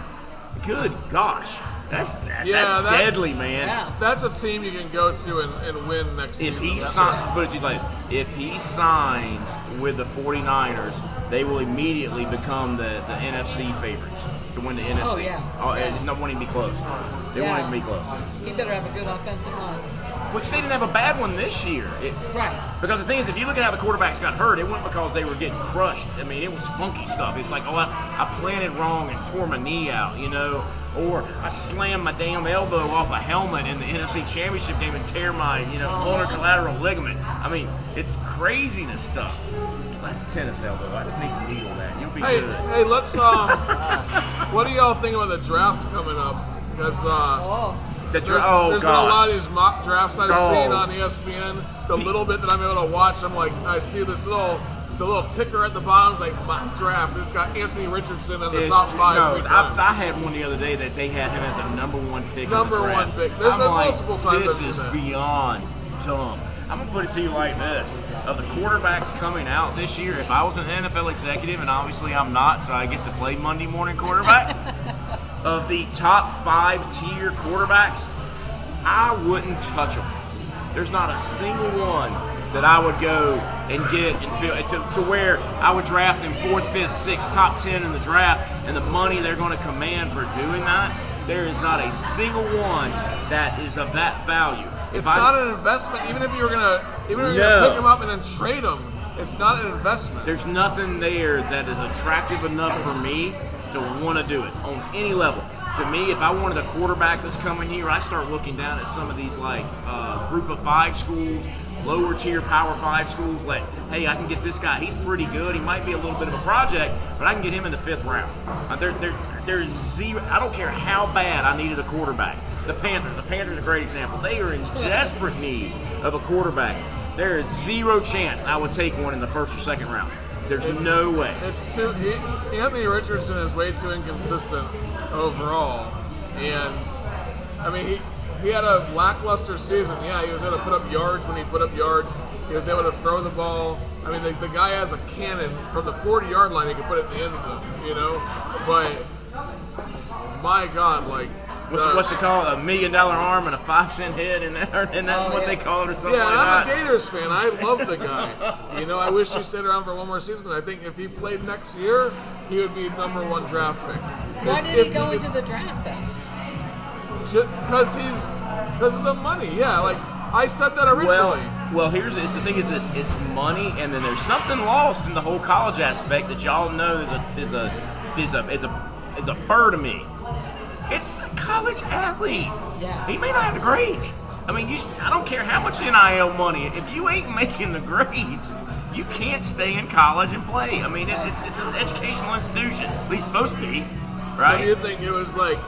[SPEAKER 4] Good gosh. That's deadly, man.
[SPEAKER 1] Yeah.
[SPEAKER 3] That's a team you can go to and win next season.
[SPEAKER 4] If he signs with the 49ers, they will immediately become the NFC favorites to win the NFC.
[SPEAKER 1] Oh, yeah.
[SPEAKER 4] They won't even be close. They won't even be close.
[SPEAKER 1] He better have a good offensive line.
[SPEAKER 4] Which they didn't have a bad one this year.
[SPEAKER 1] Right.
[SPEAKER 4] Because the thing is, if you look at how the quarterbacks got hurt, it wasn't because they were getting crushed. I mean, it was funky stuff. It's like, I planted wrong and tore my knee out, or I slammed my damn elbow off a helmet in the NFC Championship game and tear my, ulnar collateral ligament. I mean, it's craziness stuff. That's tennis elbow. I just need to needle that. You'll be good.
[SPEAKER 3] Hey, let's. What do y'all think about the draft coming up? Because there's been a lot of these mock drafts I've seen on ESPN. The little bit that I'm able to watch, I'm like, I see the little ticker at the bottom, it's like mock draft. It's got Anthony Richardson in the top 5.
[SPEAKER 4] I had one the other day that they had him as a #1 pick.
[SPEAKER 3] #1 pick. There's been multiple times.
[SPEAKER 4] This is beyond dumb. I'm going to put it to you like this. Of the quarterbacks coming out this year, if I was an NFL executive, and obviously I'm not, so I get to play Monday morning quarterback, of the top 5-tier quarterbacks, I wouldn't touch them. There's not a single one that I would go and get and feel to where I would draft them 4th, 5th, 6th, top 10 in the draft, and the money they're going to command for doing that, there is not a single one that is of that value.
[SPEAKER 3] It's not an investment. Even if you're gonna pick them up and then trade them, it's not an investment.
[SPEAKER 4] There's nothing there that is attractive enough for me to want to do it on any level. To me, if I wanted a quarterback that's coming here, I start looking down at some of these group of 5 schools, lower tier Power 5 schools. Like, hey, I can get this guy. He's pretty good. He might be a little bit of a project, but I can get him in the 5th round. There's zero. I don't care how bad I needed a quarterback. The Panthers are a great example. They are in desperate need of a quarterback. There is zero chance I would take one in the first or second round. There's no way.
[SPEAKER 3] It's too. Anthony Richardson is way too inconsistent overall, and I mean he had a lackluster season. Yeah, he was able to put up yards when he put up yards. He was able to throw the ball. I mean, the guy has a cannon from the 40-yard line. He can put it in the end zone, you know. But my God, like.
[SPEAKER 4] What's it called? $1 million arm and a 5-cent head, and that's what they call it, or something like that.
[SPEAKER 3] I'm a Gators fan. I love the guy. You know, I wish he stayed around for one more season. Because I think if he played next year, he would be #1 draft pick.
[SPEAKER 1] Why did he go into the draft then?
[SPEAKER 3] Because of the money. Yeah, like I said that originally.
[SPEAKER 4] Well, here's this. The thing is this: it's money, and then there's something lost in the whole college aspect that y'all know is a burr to me. It's a college athlete.
[SPEAKER 1] Yeah.
[SPEAKER 4] He may not have the grades. I mean, I don't care how much NIL money. If you ain't making the grades, you can't stay in college and play. I mean, it's an educational institution. At least it's supposed to be, right?
[SPEAKER 3] So do you think it was like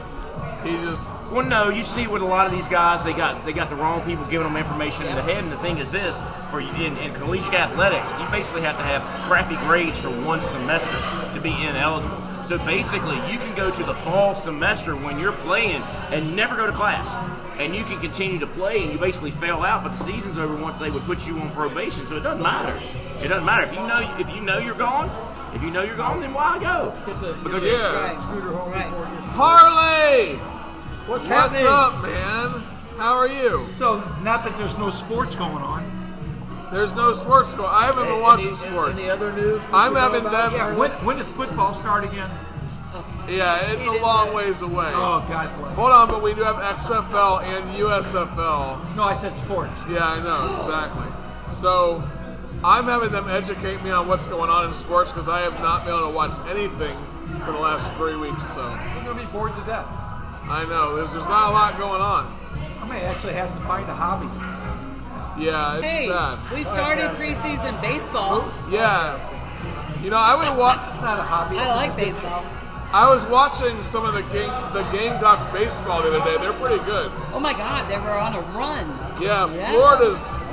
[SPEAKER 3] he just?
[SPEAKER 4] Well, no. You see, with a lot of these guys, they got the wrong people giving them information in the head. And the thing is this: in collegiate athletics, you basically have to have crappy grades for one semester to be ineligible. So basically, you can go to the fall semester when you're playing and never go to class. And you can continue to play and you basically fail out, but the season's over once they would put you on probation, so it doesn't matter. It doesn't matter. If you know you're gone, then why go? Because
[SPEAKER 3] Harley!
[SPEAKER 6] What's
[SPEAKER 3] What's
[SPEAKER 6] happening?
[SPEAKER 3] up, man? How are you?
[SPEAKER 6] So, not that there's no sports going on.
[SPEAKER 3] There's no sports going. I haven't been watching sports.
[SPEAKER 5] Any other news?
[SPEAKER 3] I'm having them.
[SPEAKER 6] Yeah, when does football start again?
[SPEAKER 3] Yeah, it's a long ways away.
[SPEAKER 6] Oh, God bless.
[SPEAKER 3] Hold on, but we do have XFL and USFL.
[SPEAKER 6] No, I said sports.
[SPEAKER 3] Yeah, I know, exactly. So, I'm having them educate me on what's going on in sports because I have not been able to watch anything for the last 3 weeks. So,
[SPEAKER 6] You're going to be bored to death.
[SPEAKER 3] I know, there's not a lot going on.
[SPEAKER 6] I may actually have to find a hobby.
[SPEAKER 3] Yeah, it's
[SPEAKER 1] Hey,
[SPEAKER 3] sad.
[SPEAKER 1] we started preseason baseball.
[SPEAKER 3] Yeah. You know, I would watch.
[SPEAKER 6] It's not a hobby.
[SPEAKER 1] I like baseball.
[SPEAKER 3] I was watching some of the Gamecocks baseball the other day. They're pretty good.
[SPEAKER 1] Oh my God, they were on a run.
[SPEAKER 3] Yeah,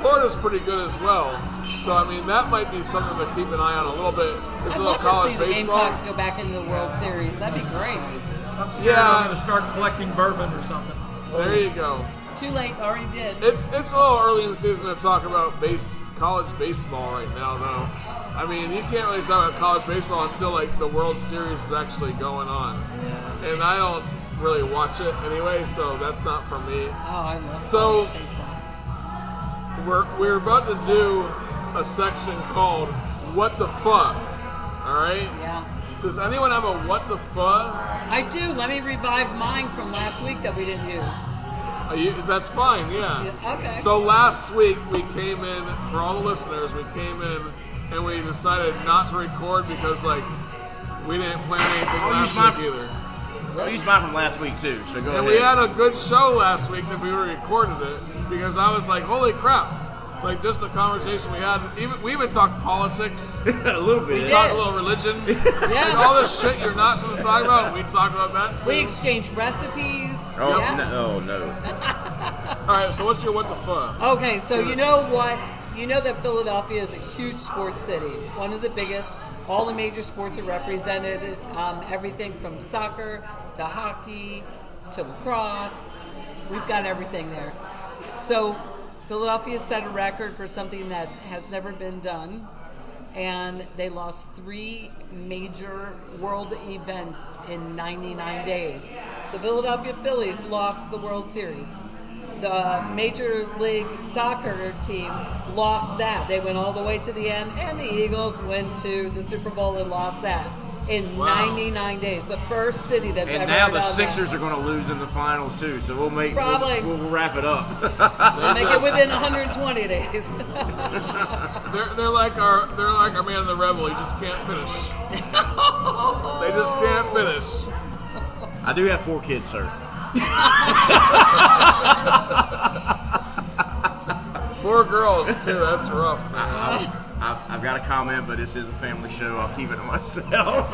[SPEAKER 3] Florida's pretty good as well. So I mean, that might be something to keep an eye on a little bit. There's
[SPEAKER 1] I'd
[SPEAKER 3] a little
[SPEAKER 1] love to
[SPEAKER 3] college
[SPEAKER 1] see the
[SPEAKER 3] baseball.
[SPEAKER 1] Gamecocks go back into the World Series. That'd be great.
[SPEAKER 6] I'm scared
[SPEAKER 3] Yeah.
[SPEAKER 6] I'm going to start collecting bourbon or something.
[SPEAKER 3] There you go.
[SPEAKER 1] Too late, already did.
[SPEAKER 3] It's a little early in the season to talk about college baseball right now, though. I mean, you can't really talk about college baseball until like the World Series is actually going on, and I don't really watch it anyway, so that's not for me.
[SPEAKER 1] Oh, I love
[SPEAKER 3] So-
[SPEAKER 1] college baseball.
[SPEAKER 3] We're about to do a section called "What the Fuck." All right.
[SPEAKER 1] Yeah.
[SPEAKER 3] Does anyone have a "What the Fuck"?
[SPEAKER 1] I do. Let me revive mine from last week that we didn't use.
[SPEAKER 3] That's fine. Yeah.
[SPEAKER 1] Yeah, okay.
[SPEAKER 3] So last week we came in, for all the listeners, we came in and we decided not to record because like we didn't plan anything last week either.
[SPEAKER 4] I'll use mine from last week too. So go ahead.
[SPEAKER 3] And we had a good show last week that we recorded it because I was like, holy crap. Like just the conversation we had, we even talked politics.
[SPEAKER 4] a little bit.
[SPEAKER 3] We talked a little religion. Like all this shit you're not supposed to talk about, we talked about that too.
[SPEAKER 1] We exchanged recipes.
[SPEAKER 4] Oh,
[SPEAKER 1] yeah.
[SPEAKER 4] no.
[SPEAKER 3] Alright, so what's your what the fuck?
[SPEAKER 1] Okay, so you know what? You know that Philadelphia is a huge sports city. One of the biggest. All the major sports are represented. Everything from soccer to hockey to lacrosse. We've got everything there. So Philadelphia set a record for something that has never been done. And they lost 3 major world events in 99 days. The Philadelphia Phillies lost the World Series. The Major League Soccer team lost that. They went all the way to the end, and the Eagles went to the Super Bowl and lost that in 99 days. The first city that's
[SPEAKER 4] And
[SPEAKER 1] ever
[SPEAKER 4] now
[SPEAKER 1] done
[SPEAKER 4] the Sixers
[SPEAKER 1] that.
[SPEAKER 4] are going to lose in the finals too, so we'll
[SPEAKER 1] Probably.
[SPEAKER 4] we'll wrap it up.
[SPEAKER 1] Make it within 120 days.
[SPEAKER 3] They're like our man in the Rebel. He just can't finish. They just can't finish.
[SPEAKER 4] I do have 4 kids, sir.
[SPEAKER 3] 4 girls too. That's rough, man.
[SPEAKER 4] I've got a comment, but this is a family show. I'll keep it to myself.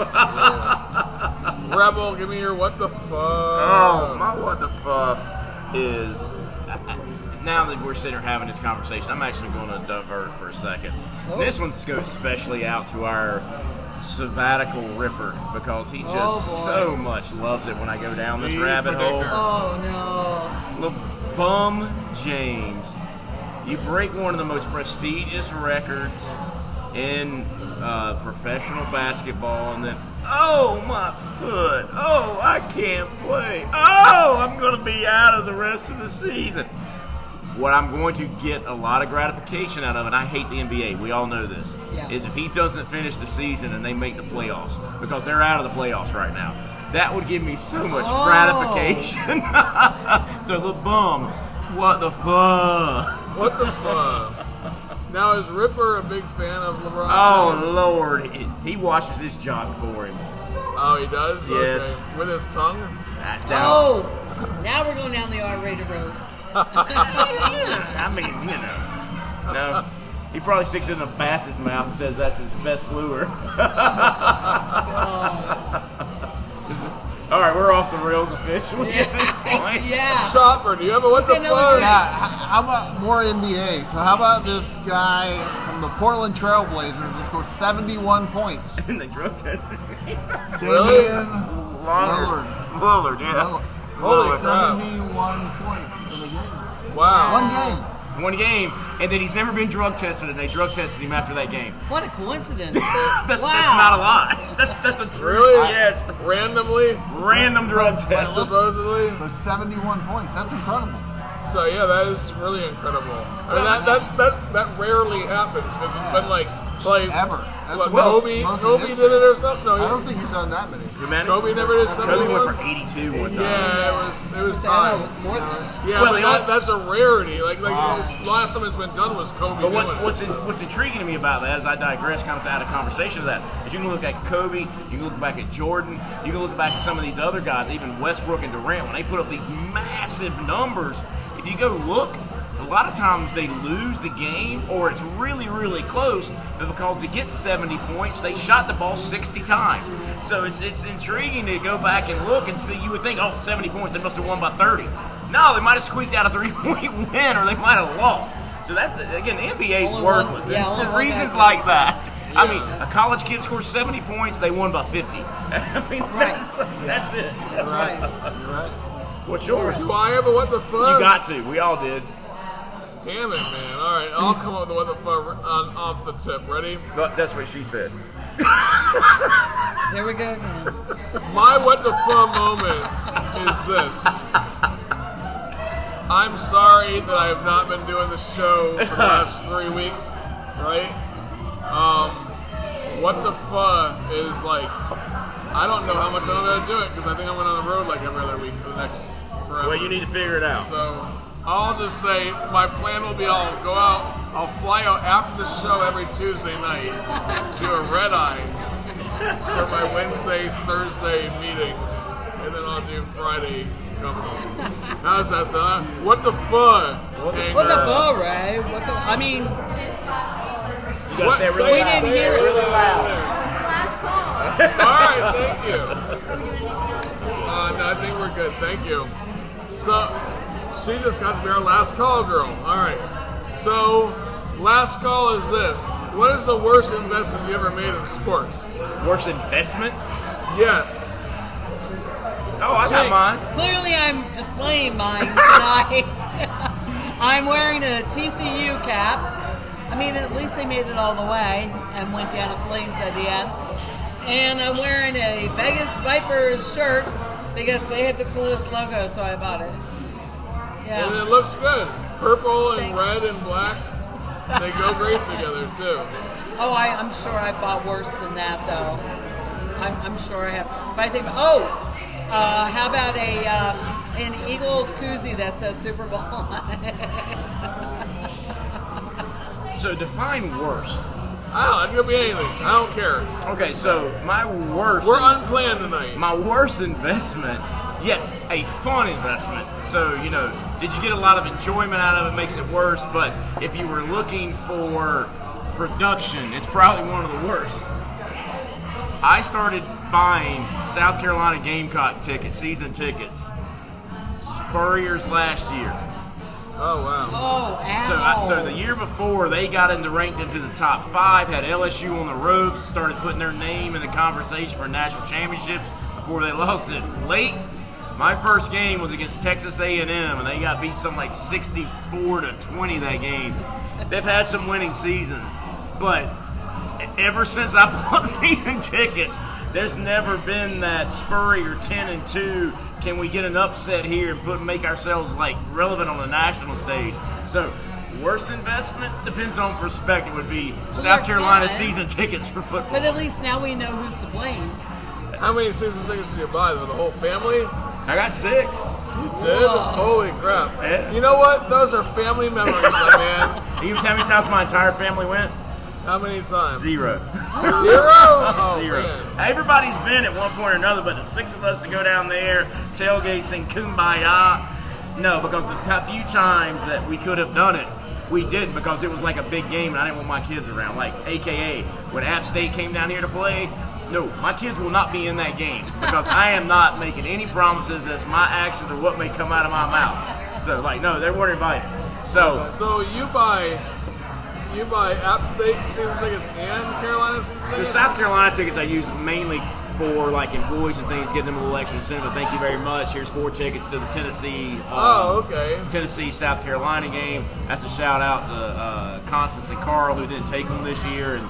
[SPEAKER 3] Rebel, give me your what the fuck.
[SPEAKER 4] Oh, my what the fuck is now that we're sitting here having this conversation, I'm actually going to divert for a second. This one goes especially out to our sabbatical Ripper because he just so much loves it when I go down this rabbit hole.
[SPEAKER 1] Oh no.
[SPEAKER 4] LeBum James, you break one of the most prestigious records in professional basketball, and then oh my foot, oh I can't play, oh I'm going to be out of the rest of the season. What I'm going to get a lot of gratification out of, and I hate the NBA, we all know this, is if he doesn't finish the season and they make the playoffs, because they're out of the playoffs right now. That would give me so much gratification. So LeBum, what the fuck?
[SPEAKER 7] What the fuck? Now, is Ripper a big fan of LeBron
[SPEAKER 4] Oh,
[SPEAKER 7] James?
[SPEAKER 4] Lord. He washes his jock for him.
[SPEAKER 7] Oh, he does?
[SPEAKER 4] Yes.
[SPEAKER 7] Okay. With his tongue?
[SPEAKER 1] Oh, now we're going down the R-rated road.
[SPEAKER 4] I mean, you know. No. He probably sticks it in a bass's mouth and says that's his best lure. All right, we're off the rails officially at this point.
[SPEAKER 1] Yeah.
[SPEAKER 7] Chopper, do you have a what's the
[SPEAKER 1] another
[SPEAKER 7] fuck?
[SPEAKER 1] great-
[SPEAKER 5] Yeah, how about more NBA? So how about this guy from the Portland Trailblazers that scored 71 points?
[SPEAKER 4] And they drug tested.
[SPEAKER 5] Damian
[SPEAKER 4] Lillard.
[SPEAKER 5] Lillard.
[SPEAKER 4] Lillard, yeah.
[SPEAKER 5] Lillard.
[SPEAKER 7] Holy crap.
[SPEAKER 5] 71 points in a game.
[SPEAKER 7] Wow.
[SPEAKER 5] One game.
[SPEAKER 4] One game, and then he's never been drug tested, and they drug tested him after that game.
[SPEAKER 1] What a coincidence.
[SPEAKER 4] That's
[SPEAKER 1] Wow.
[SPEAKER 4] not a lie. That's a true.
[SPEAKER 7] Really?
[SPEAKER 4] Yes.
[SPEAKER 7] Randomly?
[SPEAKER 4] Random drug test.
[SPEAKER 7] Supposedly?
[SPEAKER 5] But 71 points. That's incredible.
[SPEAKER 7] So, yeah, that is really incredible. I mean, that rarely happens because it's been like
[SPEAKER 5] Ever. That's
[SPEAKER 7] what,
[SPEAKER 5] the most-
[SPEAKER 7] Kobe
[SPEAKER 5] most in
[SPEAKER 7] Kobe
[SPEAKER 5] history.
[SPEAKER 7] did it or something? No,
[SPEAKER 5] I don't think he's done that many.
[SPEAKER 4] You man?
[SPEAKER 7] Kobe never did
[SPEAKER 4] Kobe
[SPEAKER 7] 71?
[SPEAKER 4] went for 82 one time.
[SPEAKER 7] Yeah, it was
[SPEAKER 1] I
[SPEAKER 7] high.
[SPEAKER 1] know, it's more than that.
[SPEAKER 7] Yeah,
[SPEAKER 4] Well,
[SPEAKER 7] but
[SPEAKER 4] the only-
[SPEAKER 7] that's a rarity. Like last time it's been done was Kobe.
[SPEAKER 4] But
[SPEAKER 7] doing it.
[SPEAKER 4] what's intriguing to me about that, as I digress, kind of out of conversation of that, is you can look at Kobe, you can look back at Jordan, you can look back at some of these other guys, even Westbrook and Durant, when they put up these massive numbers. If you go look, a lot of times they lose the game, or it's really, really close, but because to get 70 points, they shot the ball 60 times. So it's intriguing to go back and look and see. You would think, 70 points, they must have won by 30. No, they might have squeaked out a 3-point win, or they might have lost. So that's, again, the NBA is
[SPEAKER 1] Only
[SPEAKER 4] worthless.
[SPEAKER 1] one- yeah, only
[SPEAKER 4] For
[SPEAKER 1] one
[SPEAKER 4] reasons
[SPEAKER 1] guy-
[SPEAKER 4] like that. I mean, a college kid scores 70 points, they won by 50. I mean,
[SPEAKER 1] Right.
[SPEAKER 4] that's it.
[SPEAKER 1] That's right.
[SPEAKER 5] You're right.
[SPEAKER 4] What's yours?
[SPEAKER 7] Do I have a what the fuck?
[SPEAKER 4] You got to. We all did.
[SPEAKER 7] Damn it, man. All right, I'll come up with the what the fuck off the tip. Ready?
[SPEAKER 4] That's what she said.
[SPEAKER 1] Here we go again.
[SPEAKER 7] My what the fuck moment is this. I'm sorry that I have not been doing the show for the last 3 weeks, right? What the fuck is like, I don't know how much I'm going to do it because I think I'm going on the road like every other week for the next forever.
[SPEAKER 4] Well, you need to figure it out.
[SPEAKER 7] So I'll just say my plan will be I'll fly out after the show every Tuesday night, do a red eye for my Wednesday, Thursday meetings, and then I'll do Friday company. How's that sound? What the fuck?
[SPEAKER 1] What the fuck, Ray? What the? I mean,
[SPEAKER 4] You gotta say it really
[SPEAKER 1] We
[SPEAKER 4] loud.
[SPEAKER 1] didn't hear it.
[SPEAKER 4] Really loud.
[SPEAKER 8] Last call.
[SPEAKER 7] All right, thank you. No, I think we're good. Thank you. So, she just got to be our last call, girl. All right. So, last call is this. What is the worst investment you ever made in sports?
[SPEAKER 4] Worst investment?
[SPEAKER 7] Yes.
[SPEAKER 4] Oh, I got mine.
[SPEAKER 1] clearly I'm displaying mine tonight. I'm wearing a TCU cap. I mean, at least they made it all the way and went down in flames at the end. And I'm wearing a Vegas Vipers shirt because they had the coolest logo, so I bought it.
[SPEAKER 7] And
[SPEAKER 1] Yeah.
[SPEAKER 7] it looks good. Purple and
[SPEAKER 1] Thank-
[SPEAKER 7] red and black. They go great together, too.
[SPEAKER 1] Oh, I'm sure I bought worse than that, though. I'm sure I have. If I think, how about an Eagles koozie that says Super Bowl on it?
[SPEAKER 4] So define worst.
[SPEAKER 7] Oh, it's going to be anything. I don't care.
[SPEAKER 4] Okay, so my worst.
[SPEAKER 7] We're unplanned tonight.
[SPEAKER 4] My worst investment, yet a fun investment. So, did you get a lot of enjoyment out of it? Makes it worse. But if you were looking for production, it's probably one of the worst. I started buying South Carolina Gamecock tickets, season tickets, Spurriers last year.
[SPEAKER 7] Oh, wow.
[SPEAKER 1] Oh, ow.
[SPEAKER 4] So the year before, they got ranked into the top 5, had LSU on the ropes, started putting their name in the conversation for national championships before they lost it late. My first game was against Texas A&M, and they got beat something like 64-20 that game. They've had some winning seasons, but ever since I bought season tickets, there's never been that Spurrier 10-2. Can we get an upset here and make ourselves like relevant on the national stage? So, worst investment depends on perspective. Would be South Carolina season tickets for football.
[SPEAKER 1] But at least now we know who's to blame.
[SPEAKER 7] How many season tickets did you buy? For the whole family?
[SPEAKER 4] I got 6.
[SPEAKER 7] You did? Holy crap!
[SPEAKER 4] Yeah.
[SPEAKER 7] You know what? Those are family memories, my man.
[SPEAKER 4] You know how many times my entire family went?
[SPEAKER 7] How many times?
[SPEAKER 4] 0.
[SPEAKER 7] 0? Oh,
[SPEAKER 4] 0.
[SPEAKER 7] man.
[SPEAKER 4] Everybody's been at one point or another, but the 6 of us to go down there, tailgate, sing Kumbaya. No, because the few times that we could have done it, we didn't because it was like a big game and I didn't want my kids around. Like, AKA, when App State came down here to play, no, my kids will not be in that game because I am not making any promises as my actions or what may come out of my mouth. So, like, no, they weren't invited. So
[SPEAKER 7] you buy App State season tickets and Carolina season
[SPEAKER 4] the
[SPEAKER 7] tickets?
[SPEAKER 4] South Carolina tickets I use mainly for like employees and things, get them a little extra incentive. Thank you very much. Here's 4 tickets to the Tennessee. Tennessee South Carolina game. That's a shout out to Constance and Carl who didn't take them this year, and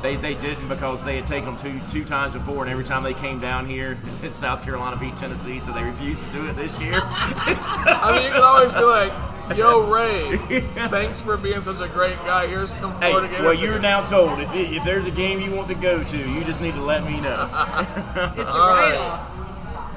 [SPEAKER 4] they didn't because they had taken them two times before, and every time they came down here, South Carolina beat Tennessee, so they refused to do it this year.
[SPEAKER 7] I mean, you can always be like, yo, Ray, thanks for being such a great guy. Here's some Florida Gator
[SPEAKER 4] well, you're
[SPEAKER 7] tickets.
[SPEAKER 4] now told if there's a game you want to go to, you just need to let me know.
[SPEAKER 1] It's a
[SPEAKER 7] All right.
[SPEAKER 1] write-off.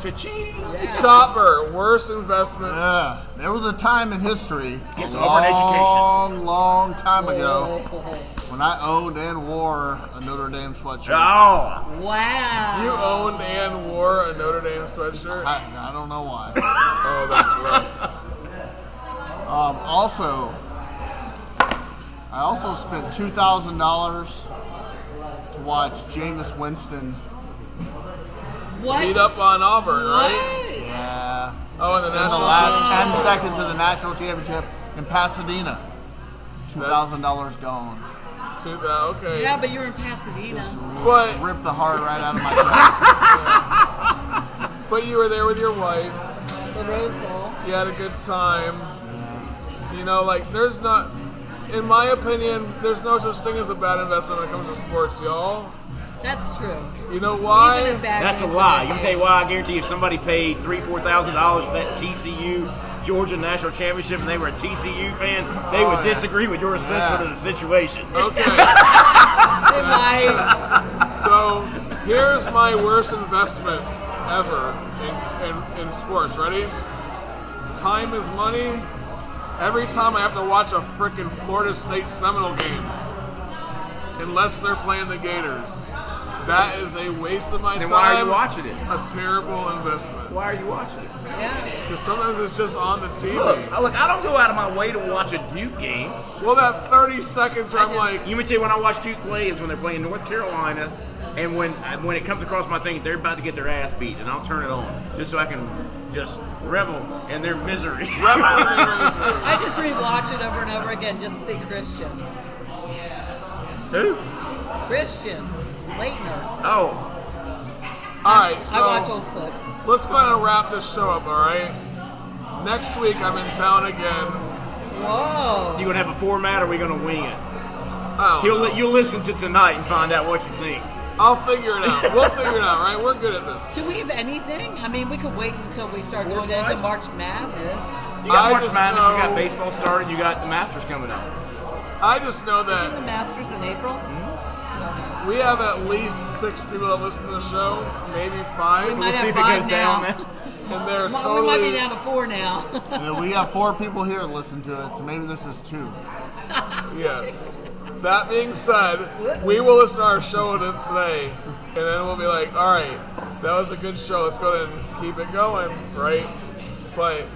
[SPEAKER 4] Cha-ching.
[SPEAKER 1] Yeah.
[SPEAKER 7] Chopper, worst investment.
[SPEAKER 5] Yeah, there was a time in history,
[SPEAKER 4] It's
[SPEAKER 5] a
[SPEAKER 4] Auburn education.
[SPEAKER 5] long time ago,
[SPEAKER 1] Oh,
[SPEAKER 5] when I owned and wore a Notre Dame sweatshirt.
[SPEAKER 4] Oh,
[SPEAKER 1] wow.
[SPEAKER 7] You owned and wore a Notre Dame sweatshirt?
[SPEAKER 5] I don't know why.
[SPEAKER 7] Oh, that's rough.
[SPEAKER 5] I also spent $2,000 to watch Jameis Winston.
[SPEAKER 1] What?
[SPEAKER 7] Beat up on Auburn, right?
[SPEAKER 1] What?
[SPEAKER 5] Yeah.
[SPEAKER 7] Oh, in the
[SPEAKER 5] In the
[SPEAKER 7] national
[SPEAKER 5] last
[SPEAKER 7] championship.
[SPEAKER 5] 10 seconds of the national championship in Pasadena. $2,000 gone.
[SPEAKER 7] Okay.
[SPEAKER 1] Yeah, but you're in Pasadena.
[SPEAKER 7] But
[SPEAKER 5] Ripped the heart right out of my chest.
[SPEAKER 7] but you were there with your wife.
[SPEAKER 1] The Rose Bowl.
[SPEAKER 7] You had a good time. You know, like, there's not, in my opinion, there's no such thing as a bad investment when it comes to sports, y'all.
[SPEAKER 1] That's true.
[SPEAKER 7] You know why?
[SPEAKER 1] Even if bad
[SPEAKER 4] that's a
[SPEAKER 1] games
[SPEAKER 4] lie.
[SPEAKER 1] are
[SPEAKER 4] You can
[SPEAKER 1] good.
[SPEAKER 4] tell you why. I guarantee you, if somebody paid $3,000-$4,000 for that TCU Georgia national championship and they were a TCU fan, they would disagree with your assessment of the situation.
[SPEAKER 7] Okay.
[SPEAKER 1] They might.
[SPEAKER 7] So here's my worst investment ever in sports. Ready? Time is money. Every time I have to watch a frickin' Florida State Seminole game, unless they're playing the Gators, that is a waste of my time.
[SPEAKER 4] Then why are you watching it?
[SPEAKER 7] A terrible investment.
[SPEAKER 4] Why are you watching it?
[SPEAKER 1] Yeah.
[SPEAKER 7] Because sometimes it's just on the TV.
[SPEAKER 4] Look, I don't go out of my way to watch a Duke game.
[SPEAKER 7] Well, that 30 seconds where I'm like,
[SPEAKER 4] You may tell you when I watch Duke play is when they're playing North Carolina, and when it comes across my thing, they're about to get their ass beat, and I'll turn it on just so I can just revel in their misery.
[SPEAKER 1] I just rewatch it over and over again just to see Christian.
[SPEAKER 4] Who?
[SPEAKER 1] Christian. Leitner.
[SPEAKER 4] Oh,
[SPEAKER 7] all right, so
[SPEAKER 1] I watch old clips.
[SPEAKER 7] let's go ahead and wrap this show up, all right? Next week I'm in town again.
[SPEAKER 1] Whoa.
[SPEAKER 4] you gonna have a format, or are we gonna wing it?
[SPEAKER 7] I don't know.
[SPEAKER 4] You'll listen to tonight and find out what you think.
[SPEAKER 7] I'll figure it out. We'll figure it out, right? We're good at this.
[SPEAKER 1] Do we have anything? I mean, we could wait until we start going into March Madness.
[SPEAKER 4] You got
[SPEAKER 7] I
[SPEAKER 4] March
[SPEAKER 7] just
[SPEAKER 4] Madness, you got
[SPEAKER 7] know-
[SPEAKER 4] baseball started, you got the Masters coming up.
[SPEAKER 7] I just know
[SPEAKER 1] Isn't the
[SPEAKER 7] that
[SPEAKER 1] Masters in April?
[SPEAKER 7] we have at least 6 people that listen to the show, maybe
[SPEAKER 1] We
[SPEAKER 7] 5,
[SPEAKER 1] might
[SPEAKER 4] See
[SPEAKER 1] have
[SPEAKER 4] if it
[SPEAKER 1] 5
[SPEAKER 4] goes
[SPEAKER 1] now.
[SPEAKER 4] down, man.
[SPEAKER 7] and they're
[SPEAKER 1] We might
[SPEAKER 7] totally...
[SPEAKER 1] be down to 4 now.
[SPEAKER 5] Yeah, we got 4 people here that listen to it, so maybe this is 2.
[SPEAKER 7] Yes. That being said, we will listen to our show today, and then we'll be like, all right, that was a good show. Let's go ahead and keep it going, right? But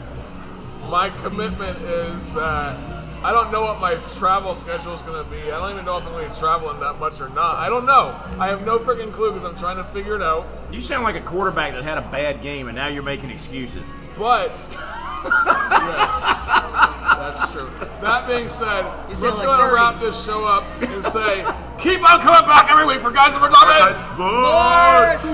[SPEAKER 7] my commitment is that I don't know what my travel schedule is going to be. I don't even know if I'm going to be traveling that much or not. I don't know. I have no freaking clue because I'm trying to figure it out.
[SPEAKER 4] You sound like a quarterback that had a bad game and now you're making excuses.
[SPEAKER 7] But, yes, That's true. That being said, let's
[SPEAKER 1] sound
[SPEAKER 7] go
[SPEAKER 1] like
[SPEAKER 7] ahead and wrap
[SPEAKER 1] Birdie.
[SPEAKER 7] this show up and say, keep on coming back every week for Guys That Were Talking
[SPEAKER 3] Sports.
[SPEAKER 1] Sports!